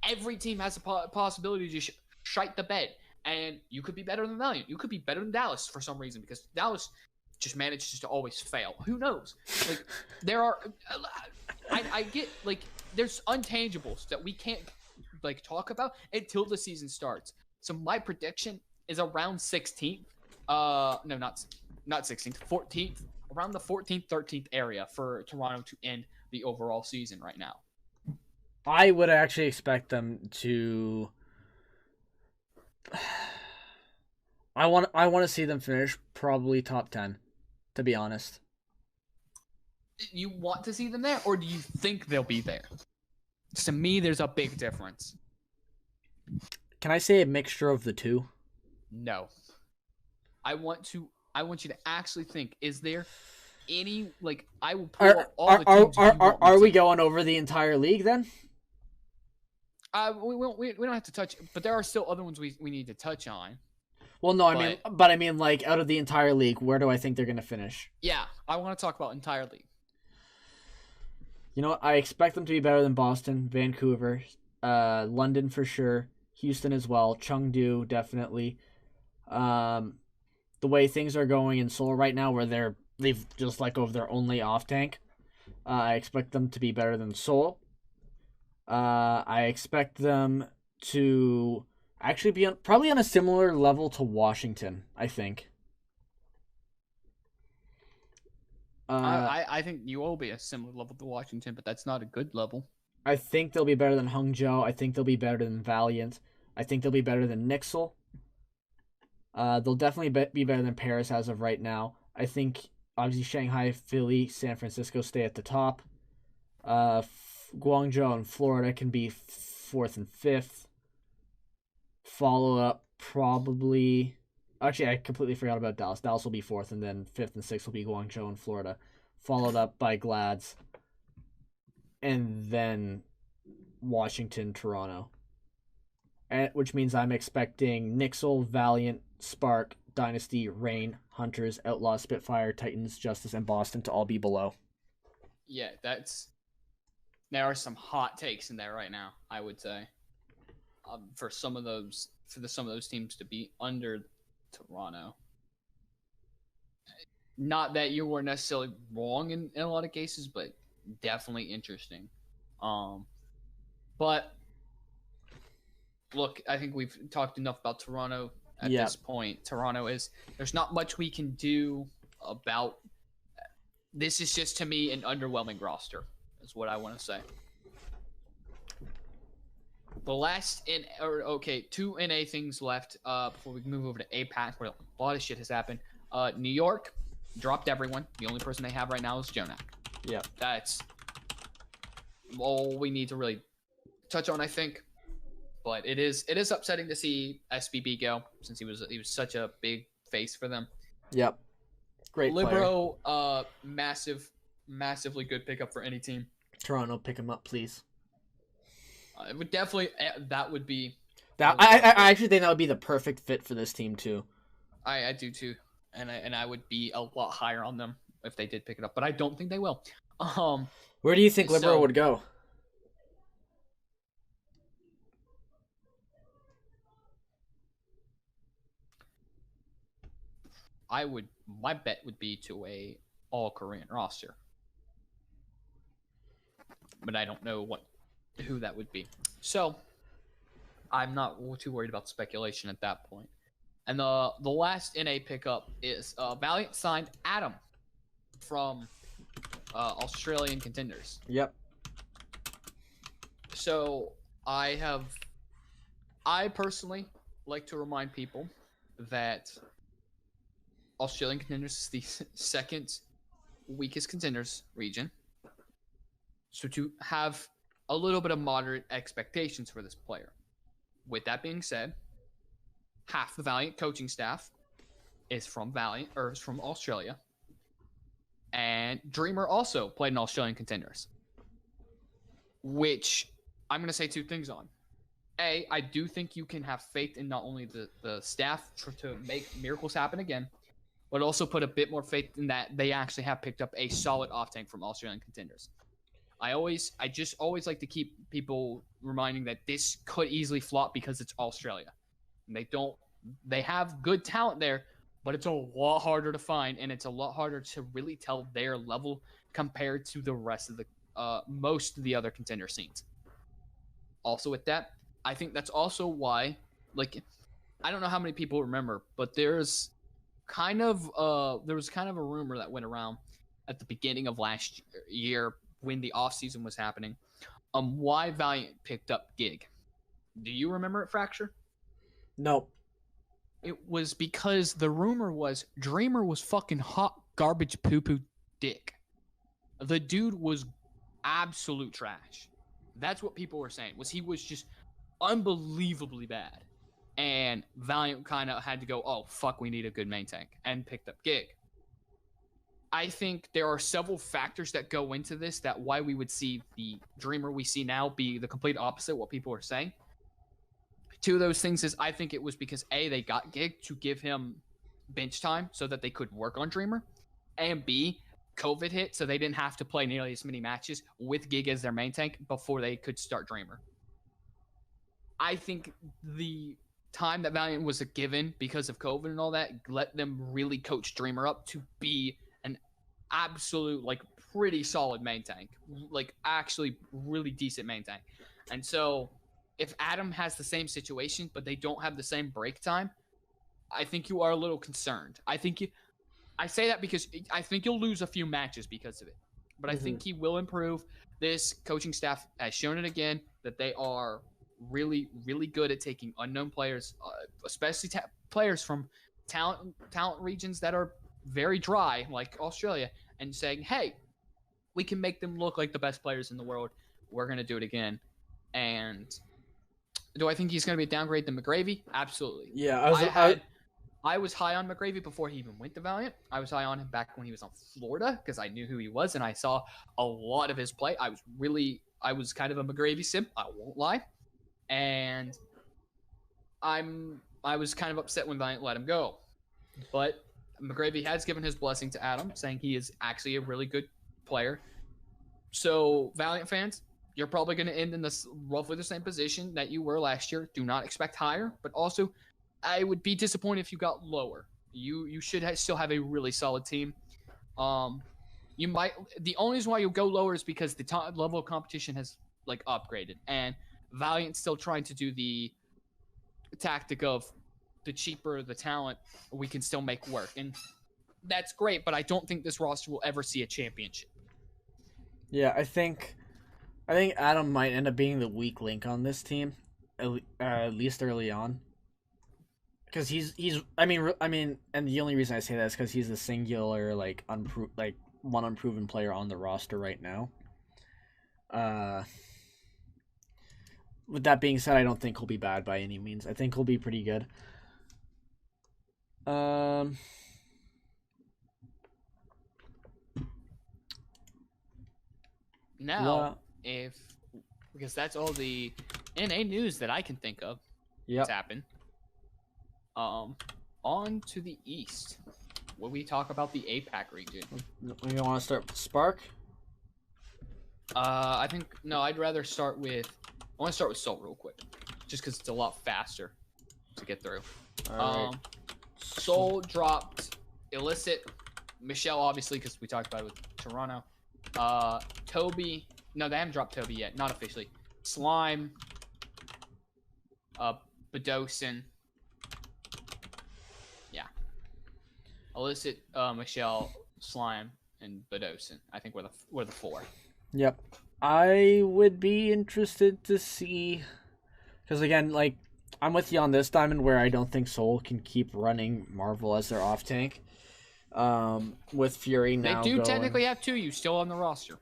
Every team has a possibility to shite the bed, and you could be better than Valiant. You could be better than Dallas for some reason because Dallas just manages to always fail. Who knows? Like, there are, I get, like, there's untangibles that we can't, like, talk about until the season starts. So my prediction is around 16th. No, not 16th, 14th. Around the 14th, 13th area for Toronto to end the overall season right now. I would actually expect them to. I want to see them finish probably top 10, to be honest. You want to see them there, or do you think they'll be there? To me, there's a big difference. Can I say a mixture of the two? No. I want you to actually think, is there any, like, I will pull up all the teams. Are we going over the entire league then? We don't have to touch, but there are still other ones we need to touch on. Well, no, I mean, like, out of the entire league, where do I think they're going to finish? Yeah, I want to talk about entire league. You know what? I expect them to be better than Boston, Vancouver, London for sure, Houston as well, Chengdu definitely. The way things are going in Seoul right now, where they've just let go of their only off tank, I expect them to be better than Seoul. I expect them to actually be probably on a similar level to Washington, I think. I think you will be a similar level to Washington, but that's not a good level. I think they'll be better than Hangzhou. I think they'll be better than Valiant. I think they'll be better than Nixel. They'll definitely be better than Paris as of right now. I think, obviously, Shanghai, Philly, San Francisco stay at the top. Guangzhou and Florida can be 4th and 5th. Follow up probably... Actually, I completely forgot about Dallas. Dallas will be 4th, and then 5th and 6th will be Guangzhou and Florida. Followed up by Glads. And then Washington, Toronto. Which means I'm expecting Nixel, Valiant, Spark, Dynasty, Reign, Hunters, Outlaw, Spitfire, Titans, Justice, and Boston to all be below. Yeah, there are some hot takes in there right now, I would say. For some of those teams to be under Toronto. Not that you were necessarily wrong in a lot of cases, but definitely interesting. But look, I think we've talked enough about Toronto at Yeah. this point. There's not much we can do about. This is just, to me, an underwhelming roster, is what I want to say. The last two NA things left before we move over to APAC, where a lot of shit has happened. New York dropped everyone. The only person they have right now is Jonak. Yeah. That's all we need to really touch on, I think. But it is upsetting to see SBB go, since he was such a big face for them. Yep. Great Libero, massively good pickup for any team. Toronto, pick him up, please. It would definitely, that would be... I actually think that would be the perfect fit for this team, too. I do, too. And I would be a lot higher on them if they did pick it up, but I don't think they will. Where do you think Libero would go? My bet would be to a all-Korean roster. But I don't know who that would be. So, I'm not too worried about speculation at that point. And the last NA pickup is Valiant signed Adam from Australian Contenders. Yep. So, I personally like to remind people that Australian Contenders is the second weakest Contenders region. So to have a little bit of moderate expectations for this player. With that being said, half the Valiant coaching staff is from Australia. And Dreamer also played in Australian Contenders. Which I'm going to say two things on. A, I do think you can have faith in not only the staff to make miracles happen again, but also put a bit more faith in that they actually have picked up a solid off-tank from Australian Contenders. I just always like to keep people reminding that this could easily flop because it's Australia. And they have good talent there, but it's a lot harder to find, and it's a lot harder to really tell their level compared to the rest of the most of the other contender scenes. Also with that, I think that's also why, I don't know how many people remember, but there was kind of a rumor that went around at the beginning of last year when the off-season was happening, why Valiant picked up Gig. Do you remember it, Fracture? No. It was because the rumor was Dreamer was fucking hot garbage poo-poo dick. The dude was absolute trash. That's what people were saying, he was just unbelievably bad. And Valiant kind of had to go, oh, fuck, we need a good main tank, and picked up Gig. I think there are several factors that go into this that why we would see the Dreamer we see now be the complete opposite of what people are saying. Two of those things is I think it was because A, they got Gig to give him bench time so that they could work on Dreamer. And B, COVID hit, so they didn't have to play nearly as many matches with Gig as their main tank before they could start Dreamer. I think the time that Valiant was given because of COVID and all that let them really coach Dreamer up to be an absolute, pretty solid main tank. Actually really decent main tank. And so if Adam has the same situation, but they don't have the same break time, I think you are a little concerned. I say that because I think you'll lose a few matches because of it. But I think he will improve. This coaching staff has shown it again that they are really, really good at taking unknown players, especially players from talent regions that are very dry, like Australia, and saying, hey, we can make them look like the best players in the world. We're going to do it again. And do I think he's going to be a downgrade to McGravy? Absolutely. Yeah, I was high on McGravy before he even went to Valiant. I was high on him back when he was on Florida because I knew who he was and I saw a lot of his play. I was kind of a McGravy simp, I won't lie. And I was kind of upset when Valiant let him go. But McGravy has given his blessing to Adam, saying he is actually a really good player. So, Valiant fans, you're probably going to end in roughly the same position that you were last year. Do not expect higher, but also I would be disappointed if you got lower. You should still have a really solid team. The only reason why you'll go lower is because the level of competition has upgraded, and Valiant's still trying to do the tactic of the cheaper the talent, we can still make work. And that's great, but I don't think this roster will ever see a championship. Yeah, I think Adam might end up being the weak link on this team, at least early on. Because he's I mean, and the only reason I say that is because he's the singular one unproven player on the roster right now. With that being said, I don't think he'll be bad by any means. I think he'll be pretty good. Now, because that's all the NA news that I can think of that's happened. On to the East, where we talk about the APAC region. You want to start with Spark? I think no. I'd rather start with. I want to start with Seoul real quick, just because it's a lot faster to get through. All right. Seoul dropped illicit. Michelle, obviously, because we talked about it with Toronto. Toby. No, they haven't dropped Toby yet. Not officially. Slime. Bdosin. Yeah. Illicit, Michelle, Slime, and bdosin. I think we're the four. Yep. I would be interested to see, because again, like, I'm with you on this, Diamond, where I don't think Seoul can keep running Marvel as their off tank. With Fury now they do technically have 2U still on the roster.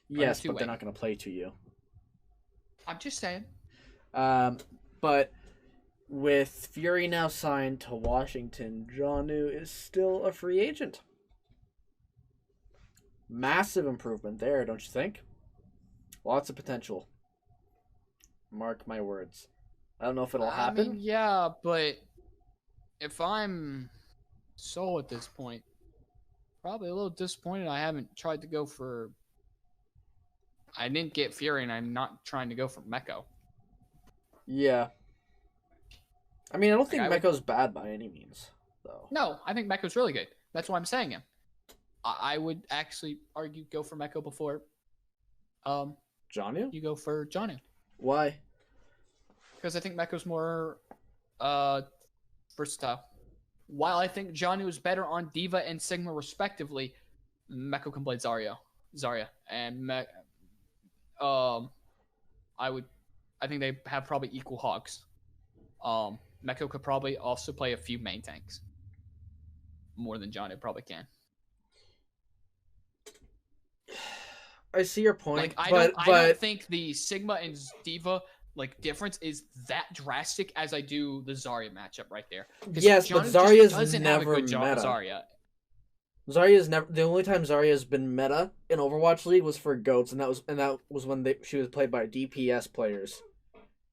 Yes, but they're not going to play 2U. I'm just saying. But with Fury now signed to Washington, Jonu is still a free agent. Massive improvement there, don't you think? Lots of potential. Mark my words. I don't know if it'll happen. I mean, yeah, but if I'm Seoul at this point, probably a little disappointed I haven't tried to go for... I didn't get Fury, and I'm not trying to go for Meko. Yeah. I mean, I don't think Meko's bad by any means, though. No, I think Meko's really good. That's why I'm saying him. I would actually argue go for Meko before Jonu? You go for Jonu. Why? Because I think Meko's more versatile. While I think Jonu is better on Diva and Sigma respectively, Meko can play Zarya. And I think they have probably equal hogs. Meko could probably also play a few main tanks. More than Jonu probably can. I see your point, I don't think the Sigma and Diva difference is that drastic as I do the Zarya matchup right there. Yes, but Zarya's never meta. Zarya's never. The only time Zarya has been meta in Overwatch League was for goats, and that was when she was played by DPS players,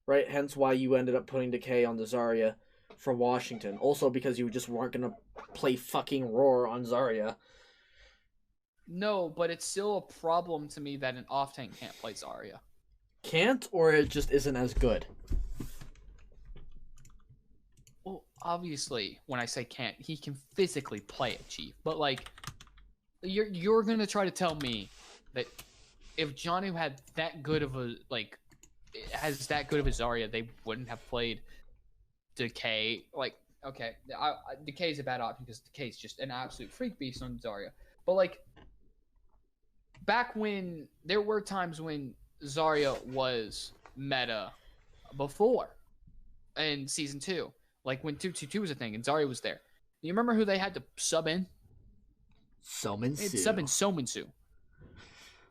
right? Hence why you ended up putting Decay on the Zarya for Washington. Also because you just weren't gonna play fucking Roar on Zarya. No, but it's still a problem to me that an off tank can't play Zarya. Can't, or it just isn't as good? Well, obviously, when I say can't, he can physically play it, Chief. But you're gonna try to tell me that if Jonu had that good of a has that good of a Zarya, they wouldn't have played Decay. Okay, Decay is a bad option because Decay is just an absolute freak beast on Zarya. But back when there were times when Zarya was meta before in season 2, when 222 was a thing and Zarya was there. You remember who they had to sub in? Seominsoo. They had to sub in Seominsoo.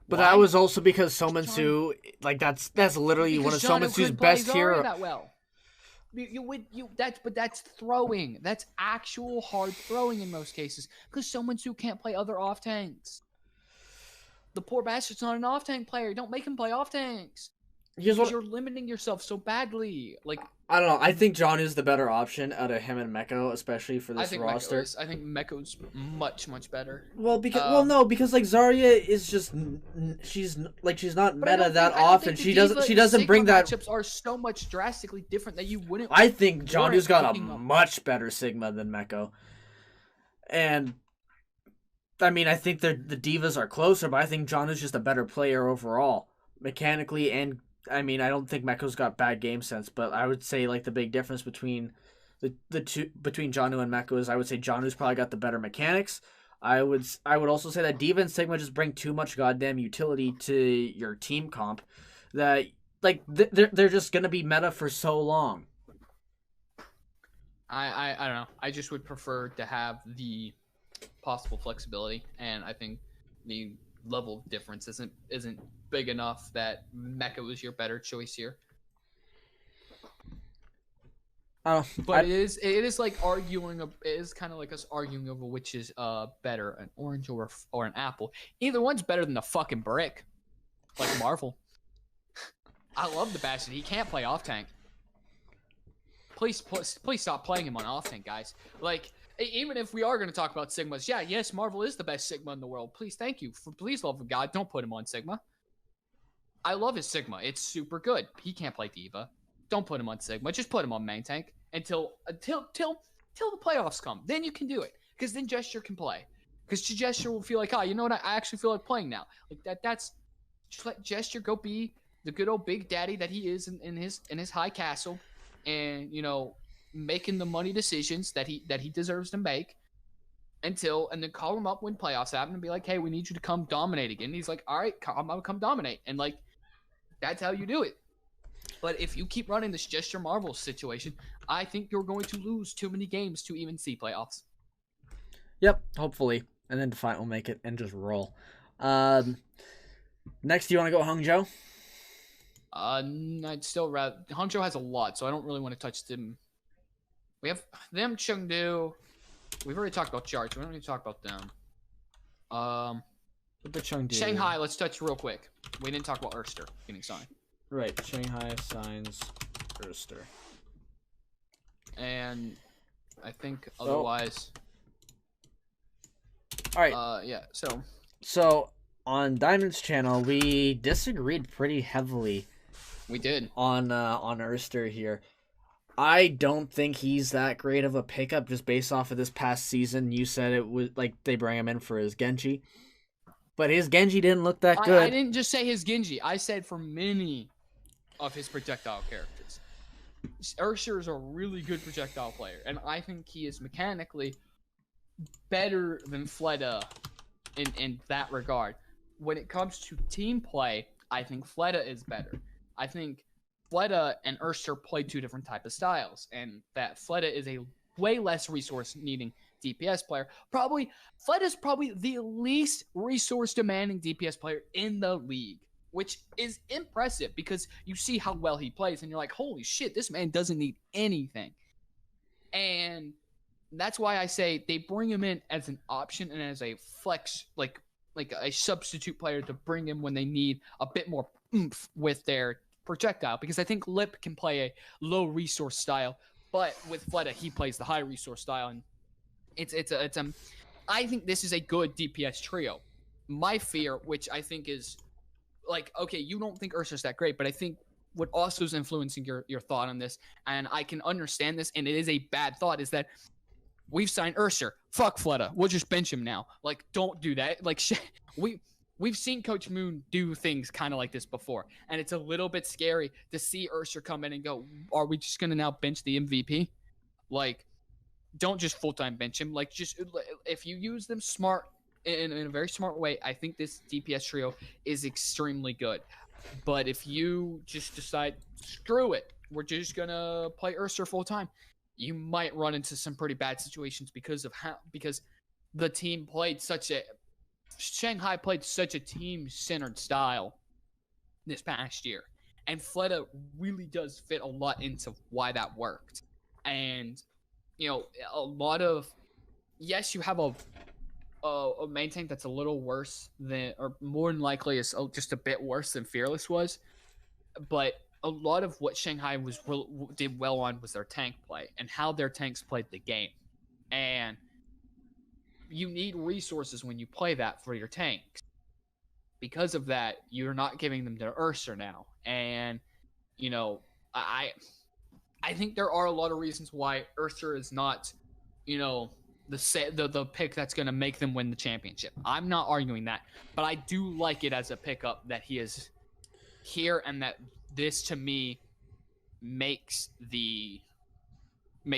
But that was also because Seominsoo, that's literally one of Seominsoo's best heroes. That well. But that's throwing. That's actual hard throwing in most cases because Seominsoo can't play other off tanks. The poor bastard's not an off tank player. Don't make him play off tanks. You're limiting yourself so badly. I don't know. I think John is the better option out of him and Meko, especially for this roster. I think Meko's much, much better. Well, because Zarya is just she's not meta that often. She doesn't bring that. Matchups are so much drastically different that you wouldn't. I think Jonu's got a much better Sigma than Meko, and I mean I think the divas are closer, but I think Jonu's just a better player overall, mechanically and I mean, I don't think Meko's got bad game sense, but I would say like the big difference between the two between Janu and Meko is I would say Janu's probably got the better mechanics. I would also say that Diva and Sigma just bring too much goddamn utility to your team comp that like they're just gonna be meta for so long. I don't know. I just would prefer to have the possible flexibility, and I think the level of difference isn't big enough that Mecha was your better choice here. But it is like arguing. It is kind of like us arguing over which is better, an orange or an apple. Either one's better than the fucking brick, like Marvel. I love the Bastion. He can't play off tank. Please stop playing him on off tank, guys. Like, even if we are going to talk about Sigmas, yes, Marvel is the best Sigma in the world. Please, thank you. Please, love of God, don't put him on Sigma. I love his Sigma. It's super good. He can't play Diva. Don't put him on Sigma. Just put him on main tank until the playoffs come. Then you can do it, because then Gesture can play. Because Gesture will feel like, you know what? I actually feel like playing now. Like that's just let Gesture go be the good old big daddy that he is in his high castle, and making the money decisions that he deserves to make and then call him up when playoffs happen and be like, hey, we need you to come dominate again. And he's like, all right, I'm gonna come dominate, and like that's how you do it. But if you keep running this Gesture Marvel situation, I think you're going to lose too many games to even see playoffs. Yep, hopefully. And then Defiant will make it and just roll. Next, do you want to go Hangzhou? I'd still rather... Hangzhou has a lot, so I don't really want to touch them. We have them, Chengdu. We've already talked about Charge. We don't need to talk about them. The Chengdu. Shanghai, let's touch real quick. We didn't talk about Erster getting signed. Right, Shanghai signs Erster. And I think otherwise... All right. Yeah, So, on Diamond's channel, we disagreed pretty heavily. We did. On Erster here. I don't think he's that great of a pickup just based off of this past season. You said it was like they bring him in for his Genji. But his Genji didn't look that good. I didn't just say his Genji. I said for many of his projectile characters. Erster is a really good projectile player, and I think he is mechanically better than Fleta in that regard. When it comes to team play, I think Fleta is better. I think Fleta and Erster play two different type of styles, and that Fleta is a way less resource-needing DPS player. Fleta's probably the least resource-demanding DPS player in the league, which is impressive because you see how well he plays, and you're like, holy shit, this man doesn't need anything. And that's why I say they bring him in as an option and as a flex, like a substitute player to bring him when they need a bit more oomph with their projectile, because I think Lip can play a low resource style, but with Fleta he plays the high resource style, and I think this is a good DPS trio. My fear, which I think is like, okay, you don't think Ursa's that great, but I think what also is influencing your thought on this, and I can understand this, and it is a bad thought, is that we've signed Erster. Fuck Fleta. We'll just bench him now. Like, don't do that. Like, we've seen Coach Moon do things kind of like this before, and it's a little bit scary to see Erster come in and go, are we just going to now bench the MVP? Like, don't just full-time bench him. Like, just if you use them smart, in a very smart way, I think this DPS trio is extremely good. But if you just decide, screw it, we're just going to play Erster full-time, you might run into some pretty bad situations because the team played Shanghai played such a team-centered style this past year. And Fleta really does fit a lot into why that worked. And, a lot of, yes, you have a main tank that's a little worse than, or more than likely is just a bit worse than Fearless was. But a lot of what Shanghai did well on was their tank play and how their tanks played the game. And you need resources when you play that for your tanks. Because of that, you're not giving them to Erster now. And, I think there are a lot of reasons why Erster is not, the pick that's going to make them win the championship. I'm not arguing that, but I do like it as a pickup that he is here and that this to me makes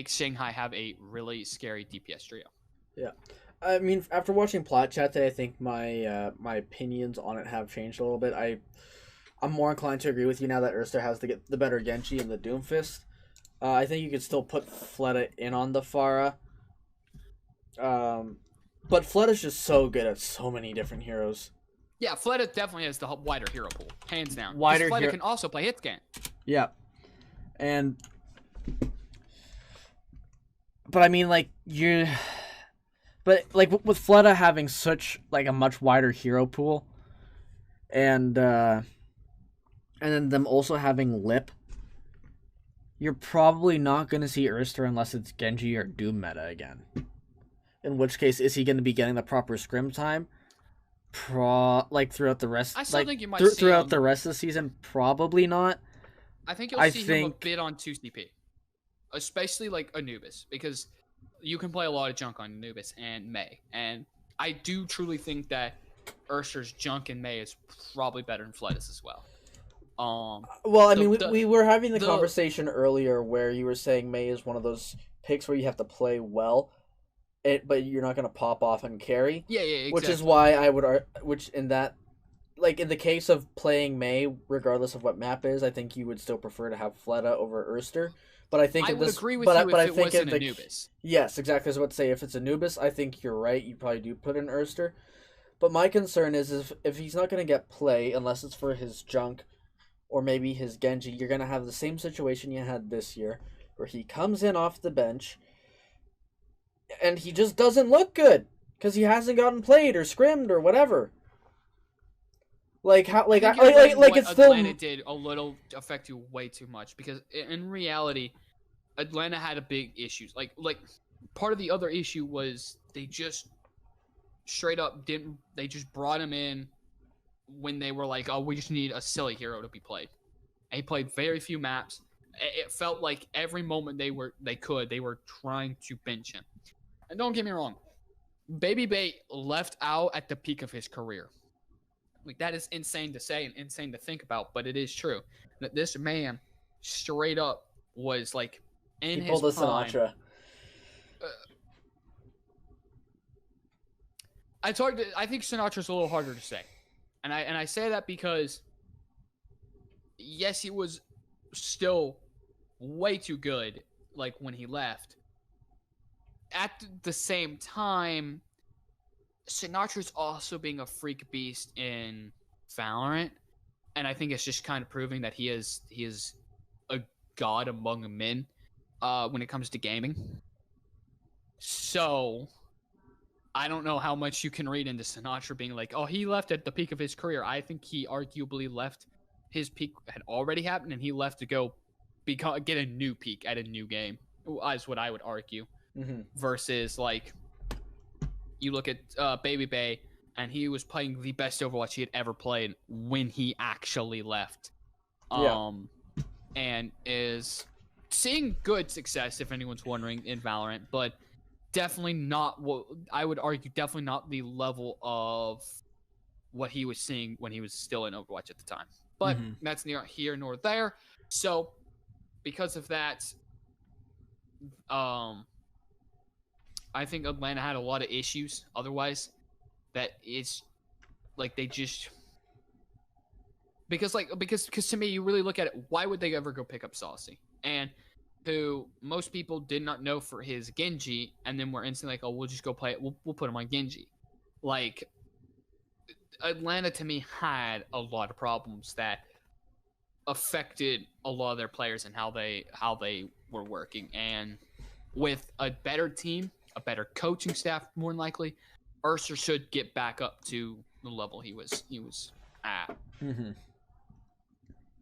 Shanghai have a really scary DPS trio. Yeah. I mean, after watching Plot Chat today, I think my opinions on it have changed a little bit. I'm more inclined to agree with you now that Erster has the better Genji and the Doomfist. I think you could still put Fleta in on the Pharah. But Fleta's just so good at so many different heroes. Yeah, Fleta definitely has the wider hero pool, hands down. Wider Fleta can also play hit scan. Yeah. But I mean, like, but like with Fleta having such like a much wider hero pool, and then them also having Lip, you're probably not going to see Erster unless it's Genji or Doom meta again. In which case, is he going to be getting the proper scrim time? Throughout the rest. I still think you might see throughout him. The rest of the season. Probably not. I think you'll see him a bit on 2CP, especially like Anubis, because you can play a lot of junk on Anubis and Mei, and I do truly think that Erster's junk in Mei is probably better than Fletus as well. Well, I mean, we were having the conversation earlier where you were saying Mei is one of those picks where you have to play well, but you're not going to pop off and carry. Yeah, exactly. Which is why I would, in the case of playing Mei, regardless of what map is, I think you would still prefer to have Fleta over Erster. But I think I would agree with you if it wasn't Anubis. Yes, exactly. I was about to say, if it's Anubis, I think you're right. You probably do put in Erster. But my concern is if he's not going to get play, unless it's for his junk or maybe his Genji, you're going to have the same situation you had this year, where he comes in off the bench, and he just doesn't look good, because he hasn't gotten played or scrimmed or whatever. It's still Atlanta did a little affect you way too much, because in reality, Atlanta had a big issues. Like part of the other issue was they just straight up didn't. They just brought him in when they were like, oh, we just need a silly hero to be played. And he played very few maps. It felt like every moment they were trying to bench him. And don't get me wrong, Bebe left out at the peak of his career. Like, that is insane to say and insane to think about, but it is true that this man straight up was like in his prime. Sinatra. I think Sinatra's a little harder to say, and I say that because yes, he was still way too good. Like when he left, at the same time, Sinatra's also being a freak beast in Valorant, and I think it's just kind of proving that he is a god among men when it comes to gaming. So I don't know how much you can read into Sinatra being like, oh, he left at the peak of his career. I think he arguably left, his peak had already happened, and he left to go get a new peak at a new game, is what I would argue. Mm-hmm. Versus, like, you look at Bebe, and he was playing the best Overwatch he had ever played when he actually left. And is seeing good success, if anyone's wondering, in Valorant, but definitely not what I would argue, definitely not the level of what he was seeing when he was still in Overwatch at the time. But that's neither here nor there. So because of that, I think Atlanta had a lot of issues otherwise. That it's like they just because to me, you really look at it, why would they ever go pick up Saucy? And who most people did not know for his Genji, and then we're instantly like, oh, we'll just go play it. We'll put him on Genji. Like, Atlanta to me had a lot of problems that affected a lot of their players and how they were working. And with a better team, a better coaching staff, more than likely, Erster should get back up to the level he was at. Mm-hmm.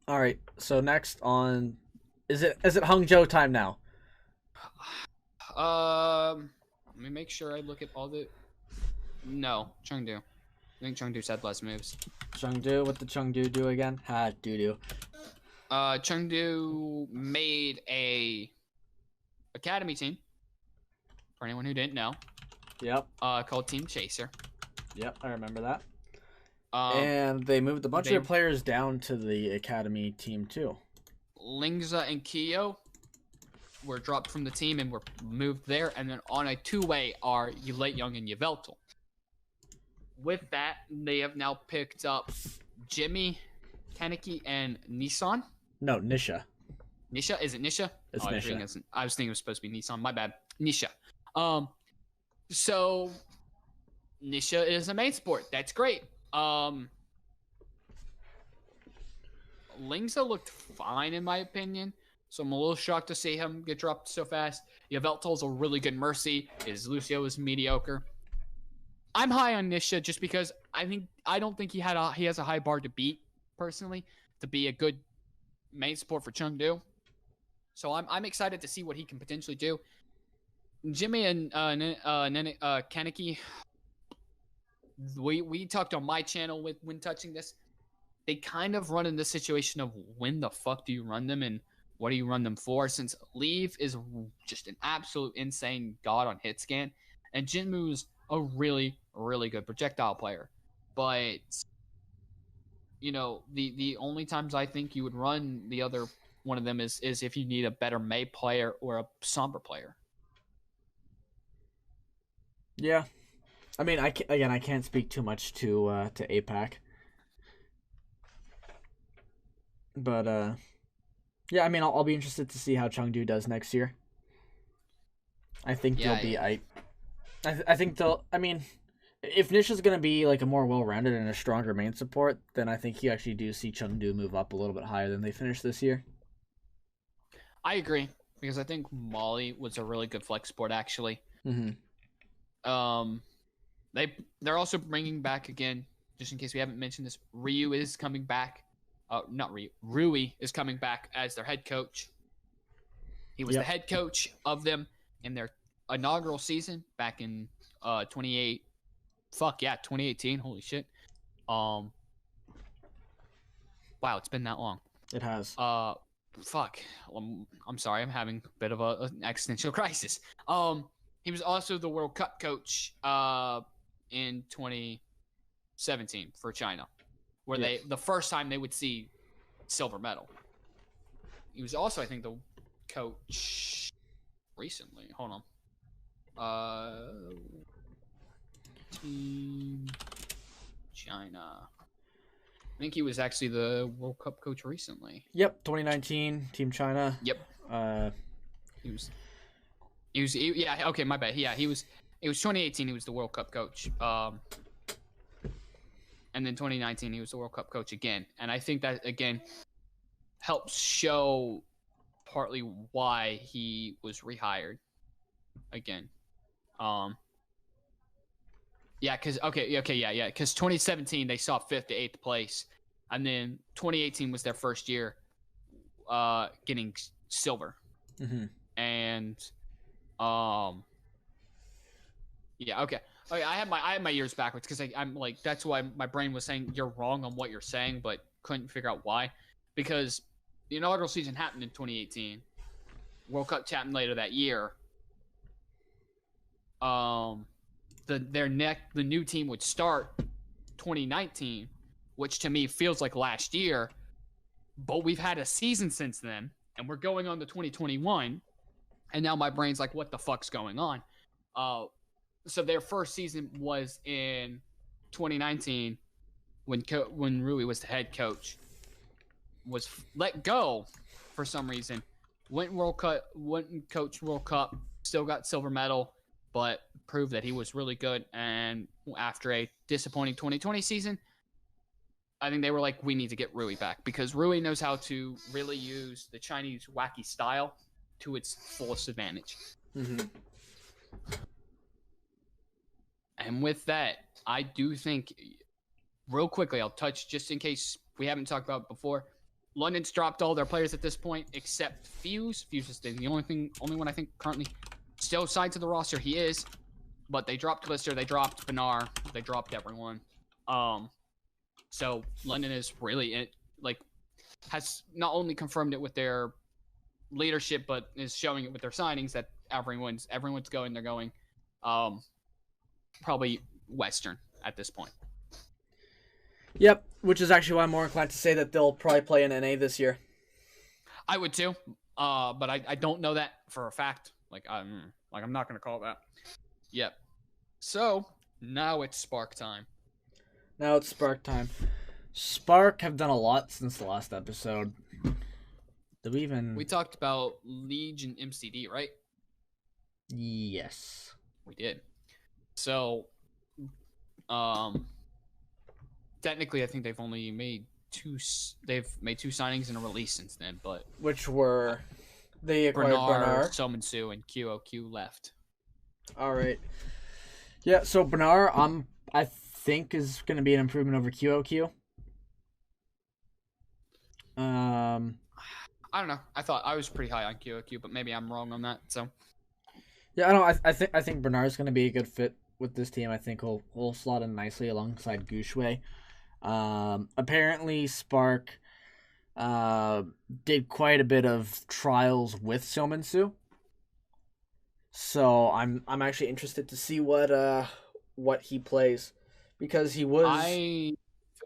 All right. So next on, is it Hangzhou time now? Let me make sure I look at all the. No, Chengdu. I think Chengdu's had less moves. Chengdu, what did Chengdu do again? Doo-doo. Chengdu made a academy team. For anyone who didn't know. Yep. Called Team Chaser. Yep, I remember that. And they moved a bunch of They their players down to the academy team too. Lingza and Kyo were dropped from the team and were moved there, and then on a two-way are Late Young and Yveltal. With that, they have now picked up Jimmy, Kaneki, and Nissan. No, Nisha. Nisha? Is it Nisha? It's Nisha. I was thinking it was supposed to be Nissan. My bad. Nisha. So Nisha is a main sport. That's great. Lingza looked fine in my opinion, so I'm a little shocked to see him get dropped so fast. Yveltal's a really good Mercy. His Lucio is mediocre. I'm high on Nisha just because I don't think he has a high bar to beat personally to be a good main support for Chengdu. So I'm excited to see what he can potentially do. Jimmy and Kaneki, we talked on my channel when touching this. They kind of run in this situation of when the fuck do you run them and what do you run them for? Since Leave is just an absolute insane god on hit scan, and Jinmu's a really, really good projectile player. But, you know, the only times I think you would run the other one of them is if you need a better Mei player or a Sombra player. Yeah. I mean, I can't speak too much to APAC. But, yeah, I mean, I'll be interested to see how Chengdu does next year. I think they'll be... I think they'll... I mean, if Nisha's going to be, like, a more well-rounded and a stronger main support, then I think you actually do see Chengdu move up a little bit higher than they finished this year. I agree, because I think Molly was a really good flex support, actually. Mm-hmm. They're also bringing back, again, just in case we haven't mentioned this, Ryu is coming back. Not Ryu. Rui is coming back as their head coach. He was the head coach of them in their inaugural season back in 2018. Holy shit. Wow, it's been that long. It has. Fuck. I'm sorry. I'm having a bit of an existential crisis. He was also the World Cup coach in 2017 for China, where the first time they would see silver medal. He was also, I think, the coach recently. Hold on. Team China. I think he was actually the World Cup coach recently. Yep, 2019, Team China. Yep. He was. Yeah. Okay, my bad. Yeah, he was. It was 2018. He was the World Cup coach. And then 2019, he was the World Cup coach again. And I think that, again, helps show partly why he was rehired again. Yeah, because, because 2017, they saw 5th to 8th place. And then 2018 was their first year getting silver. Mm-hmm. And, yeah, okay. Okay, I had my years backwards because I'm like, that's why my brain was saying you're wrong on what you're saying, but couldn't figure out why. Because the inaugural season happened in 2018. World Cup happened later that year. The new team would start 2019, which to me feels like last year, but we've had a season since then, and we're going on to 2021, and now my brain's like, what the fuck's going on? So their first season was in 2019 when Rui was the head coach, was let go for some reason, went and coached World Cup, still got silver medal, but proved that he was really good. And after a disappointing 2020 season, I think they were like, we need to get Rui back because Rui knows how to really use the Chinese wacky style to its fullest advantage. Mm-hmm. And with that, I do think, real quickly, I'll touch just in case we haven't talked about it before. London's dropped all their players at this point except Fuse. Fuse is the only one I think currently still signed to the roster. He is, but they dropped Lister, they dropped Benar, they dropped everyone. So London is really has not only confirmed it with their leadership, but is showing it with their signings that everyone's going. They're going. Probably Western at this point. Yep, which is actually why I'm more inclined to say that they'll probably play in NA this year. I would too, but I don't know that for a fact. I'm not gonna call that. Yep. So now it's Spark time. Now it's Spark time. Spark have done a lot since the last episode. Did we even? We talked about Liege and MCD, right? Yes. We did. So, technically, I think they've only made two. They've made two signings and a release since then, but which were they acquired Bernard, Seominsoo, and QOQ left. All right. Yeah. So Bernard, I think is going to be an improvement over QOQ. I don't know. I thought I was pretty high on QOQ, but maybe I'm wrong on that. So. Yeah, I don't. I think Bernard's going to be a good fit with this team. I think he'll slot in nicely alongside Gushue. Apparently Spark did quite a bit of trials with Seominsoo. So I'm actually interested to see what he plays, because he was. I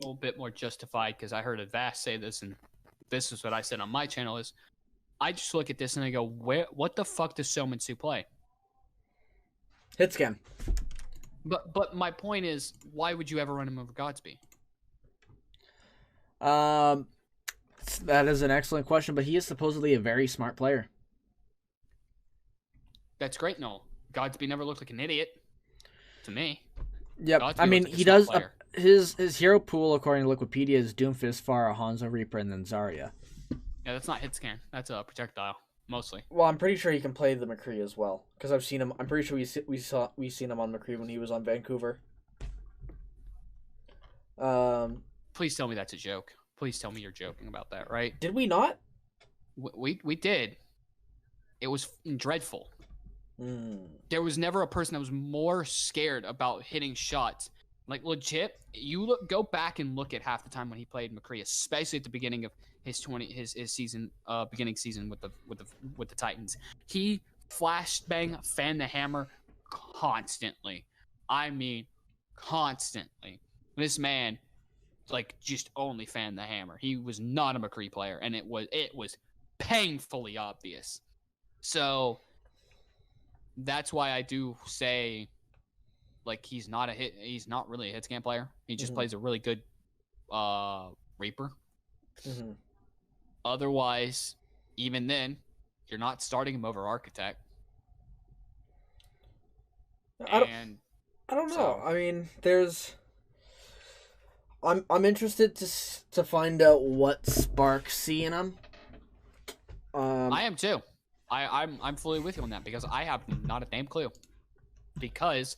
feel a bit more justified because I heard Avast say this, and this is what I said on my channel: is I just look at this and I go, what the fuck does Seominsoo play? Hit scan. But my point is, why would you ever run him over Godsby? That is an excellent question, but he is supposedly a very smart player. That's great, no. Godsby never looked like an idiot to me. Yep, Godsby I mean like he does. His hero pool, according to Wikipedia, is Doomfist, Pharah, Hanzo, Reaper, and then Zarya. Yeah, that's not hit scan. That's a projectile mostly. Well, I'm pretty sure he can play the McCree as well, because I've seen him. I'm pretty sure we seen him on McCree when he was on Vancouver. Please tell me that's a joke. Please tell me you're joking about that, right? Did we not? We did. It was dreadful. There was never a person that was more scared about hitting shots. Like legit, go back and look at half the time when he played McCree, especially at the beginning of his season, beginning season with the Titans. He flashbang, fan the hammer constantly. I mean, constantly. This man, just only fan the hammer. He was not a McCree player, and it was painfully obvious. So that's why I do say, he's not really a hit scan player. He just plays a really good Reaper. Mm-hmm. Otherwise, even then, you're not starting him over Architect. I don't know. I mean, I'm interested to find out what Spark see in him. I am too. I'm fully with you on that, because I have not a damn clue. Because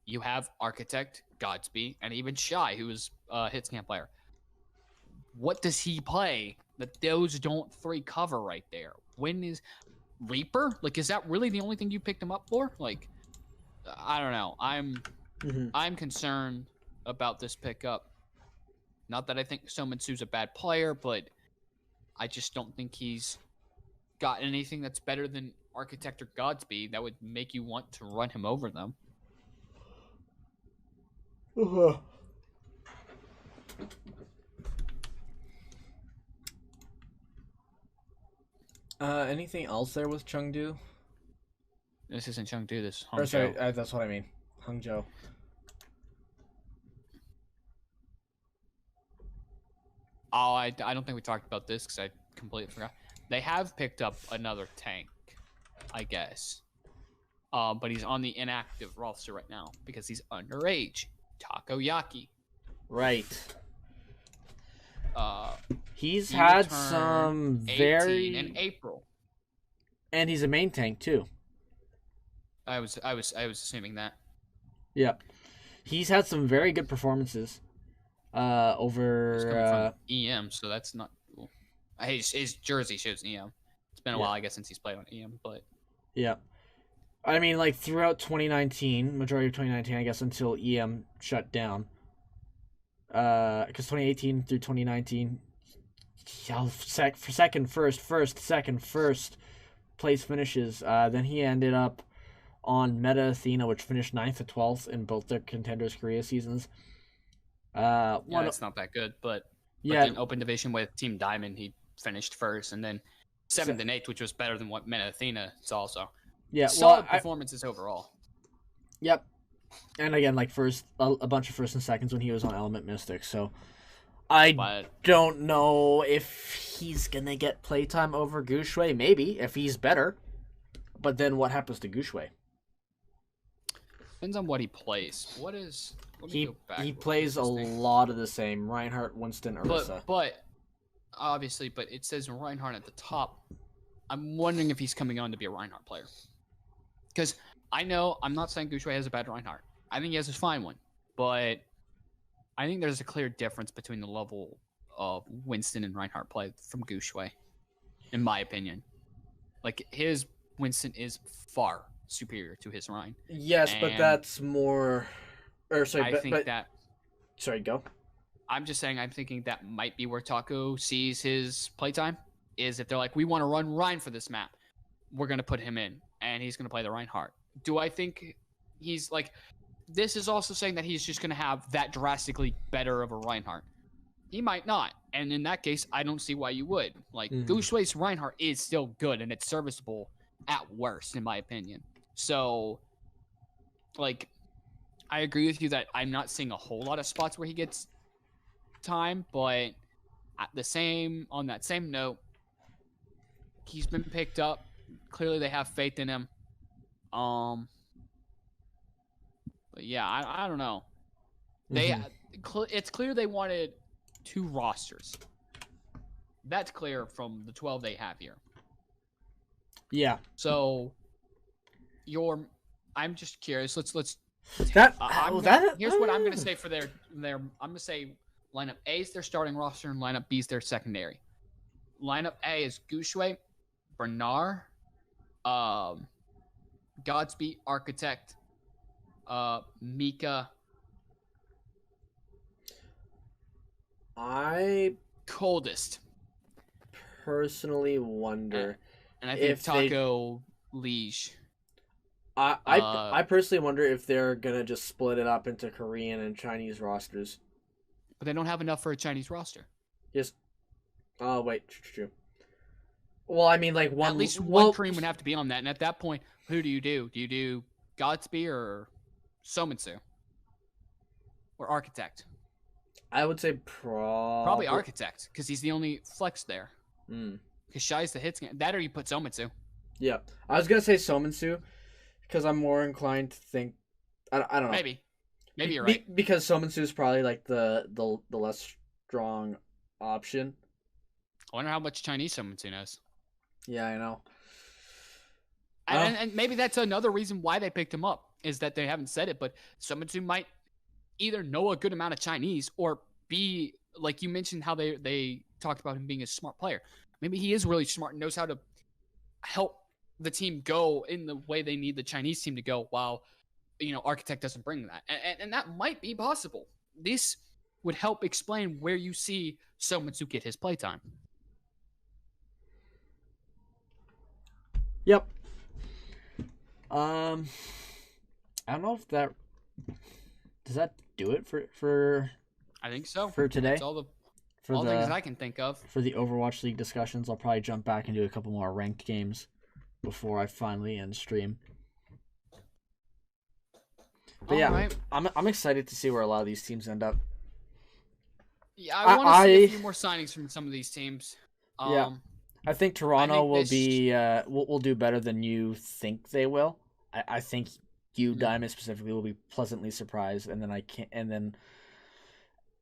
you have Architect, Godsby, and even Shy, who is a hit scan player. What does he play that those don't three cover right there? When is Reaper? Is that really the only thing you picked him up for? I don't know. I'm concerned about this pickup. Not that I think Seominsoo's a bad player, but I just don't think he's got anything that's better than Architect or Godsby that would make you want to run him over them. Anything else there with Chengdu? This isn't Chengdu, this is Hangzhou. Sorry, that's what I mean. Hangzhou. Oh, I don't think we talked about this because I completely forgot. They have picked up another tank, I guess. But he's on the inactive roster right now because he's underage. Takoyaki. Right. He's He had some very in April, and he's a main tank too. I was assuming that. Yeah, he's had some very good performances. Over EM, so that's not cool. His jersey shows EM. It's been a while, I guess, since he's played on EM, but yeah. I mean, throughout 2019, majority of 2019, I guess, until EM shut down. Because 2018 through 2019, second, first place finishes. Then he ended up on Meta Athena, which finished 9th to 12th in both their Contenders Korea seasons. Yeah, One, it's not that good, but yeah, in open division with Team Diamond, he finished first, and then 7th and 8th, which was better than what Meta Athena is also. yeah. Well, Solid performances overall. Yep. And again, like a bunch of first and seconds when he was on Element Mystic. So I don't know if he's gonna get playtime over Gushui. Maybe if he's better, but then what happens to Gushui? Depends on what he plays. What is he plays a lot of the same Reinhardt, Winston, Ursa. But obviously, but it says Reinhardt at the top. I'm wondering if he's coming on to be a Reinhardt player. Because I know I'm not saying Gushui has a bad Reinhardt. I think he has a fine one, but I think there's a clear difference between the level of Winston and Reinhardt play from Gushui, in my opinion. Like his Winston is far superior to his Rein. Yes, but that's more. Sorry, go. I'm just saying. I'm thinking that might be where Taco sees his playtime. Is if they're like, we want to run Rein for this map, we're gonna put him in, and he's gonna play the Reinhardt. Do I think he's like? This is also saying that he's just gonna have that drastically better of a Reinhardt. He might not, and in that case, I don't see why you would. Like Gushui's Reinhardt is still good, and it's serviceable at worst, in my opinion. So, like, I agree with you that I'm not seeing a whole lot of spots where he gets time, but on that same note, he's been picked up. Clearly, they have faith in him. But yeah, I don't know. It's clear they wanted 2 rosters. That's clear from the 12 they have here. Yeah. So, I'm just curious. Here's what I'm gonna say for their. I'm gonna say lineup A is their starting roster and lineup B is their secondary. Lineup A is Gushui, Bernard, Godspeed, Architect, Mika. I coldest personally wonder, and I think Taco Liege. I personally wonder if they're gonna just split it up into Korean and Chinese rosters. But they don't have enough for a Chinese roster. Yes. Oh wait, true. Well, I mean, like one. At least one Korean would have to be on that, and at that point, who do you do? Do you do Godspeed or Seominsoo or Architect? I would say probably Architect because he's the only flex there. Because Shai's the hits that, or you put Seominsoo. Yeah, I was gonna say Seominsoo because I'm more inclined to think. I don't know. Maybe you're right. Because Seominsoo is probably like the less strong option. I wonder how much Chinese Seominsoo knows. Yeah, I know. And maybe that's another reason why they picked him up is that they haven't said it, but Seominsoo might either know a good amount of Chinese or be like you mentioned how they talked about him being a smart player. Maybe he is really smart and knows how to help the team go in the way they need the Chinese team to go while Architect doesn't bring that. And that might be possible. This would help explain where you see Seominsoo get his playtime. Yep. I don't know if that does that do it for I think so. For today. That's all the things I can think of. For the Overwatch League discussions, I'll probably jump back and do a couple more ranked games before I finally end stream. But yeah, right. I'm excited to see where a lot of these teams end up. Yeah, I want to see a few more signings from some of these teams. Yeah, I think Toronto will do better than you think they will. I think you Diamond specifically will be pleasantly surprised, and then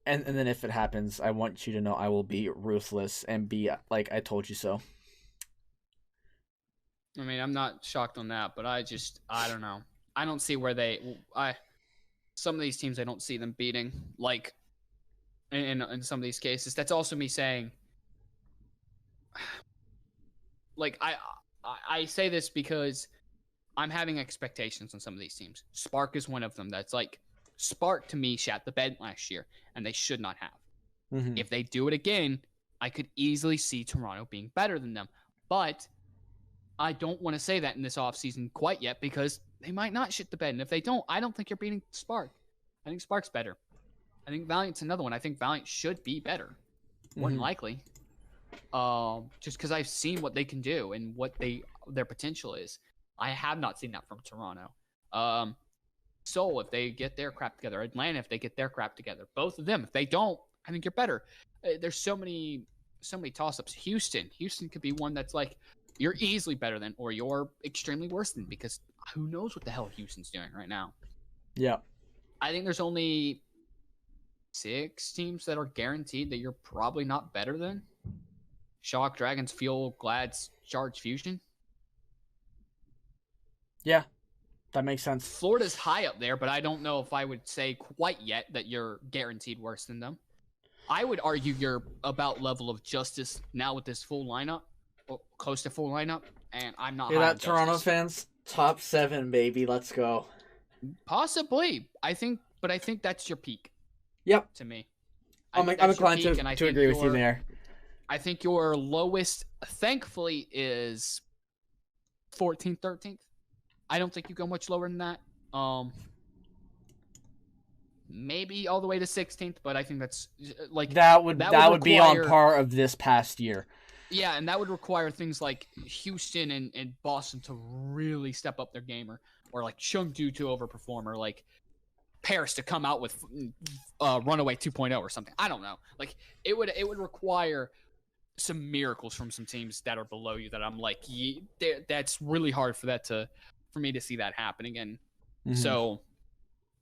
and then if it happens, I want you to know I will be ruthless and be like I told you so. I mean, I'm not shocked on that, but I don't know. I don't see where some of these teams I don't see them beating. Like in some of these cases, that's also me saying. Like I say this because I'm having expectations on some of these teams. Spark is one of them. That's like Spark to me shat the bed last year, and they should not have. Mm-hmm. If they do it again, I could easily see Toronto being better than them. But I don't want to say that in this offseason quite yet because they might not shit the bed. And if they don't, I don't think you're beating Spark. I think Spark's better. I think Valiant's another one. I think Valiant should be better, more than likely. Just because I've seen what they can do and what their potential is. I have not seen that from Toronto. Seoul, if they get their crap together. Atlanta, if they get their crap together. Both of them, if they don't, I think you're better. There's so many toss-ups. Houston could be one that's like you're easily better than, or you're extremely worse than, because who knows what the hell Houston's doing right now. Yeah. I think there's only 6 teams that are guaranteed that you're probably not better than. Shock, Dragons, Fuel, Glads, Charge, Fusion. Yeah, that makes sense. Florida's high up there, but I don't know if I would say quite yet that you're guaranteed worse than them. I would argue you're about level of Justice now with this full lineup, or close to full lineup, and I'm not. Hear that, Toronto fans? Top 7, baby. Let's go. Possibly, I think that's your peak. Yep. To me, I'm inclined to agree with you there. I think your lowest, thankfully, is 14th, 13th. I don't think you go much lower than that. Maybe all the way to 16th, but I think that's like that would be on par of this past year. Yeah, and that would require things like Houston and Boston to really step up their game, or like Chengdu to overperform, or like Paris to come out with Runaway 2.0 or something. I don't know. Like it would require some miracles from some teams that are below you that I'm like, that's really hard for me to see that happening. And so,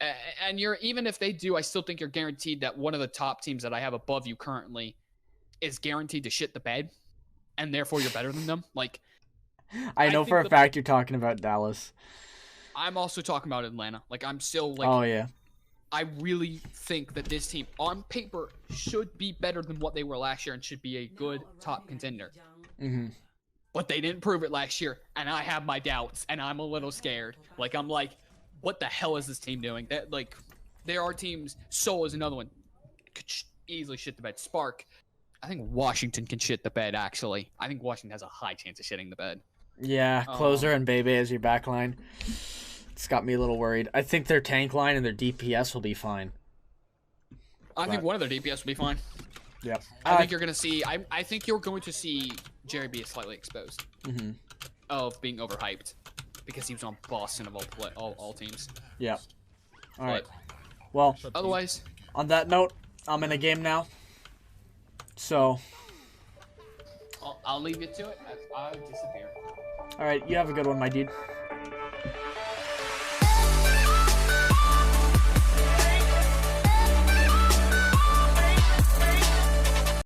and even if they do, I still think you're guaranteed that one of the top teams that I have above you currently is guaranteed to shit the bed, and therefore you're better than them. Like, I know for a fact you're talking about Dallas. I'm also talking about Atlanta. Like, I'm still like, oh yeah, I really think that this team on paper should be better than what they were last year and should be a good top contender. But they didn't prove it last year, and I have my doubts, and I'm a little scared. Like, I'm like, what the hell is this team doing? That, like, there are teams. Seoul is another one. Could easily shit the bed. Spark. I think Washington can shit the bed, actually. I think Washington has a high chance of shitting the bed. Yeah, Closer and Bebe as your back line. It's got me a little worried. I think their tank line and their DPS will be fine. I think one of their DPS will be fine. Yep. I think you're going to see... I think you're going to see Jerry be slightly exposed of being overhyped because he was on Boston of all teams. Yeah. All right. Well, otherwise... On that note, I'm in a game now. So... I'll leave you to it. I'll disappear. All right. You have a good one, my dude.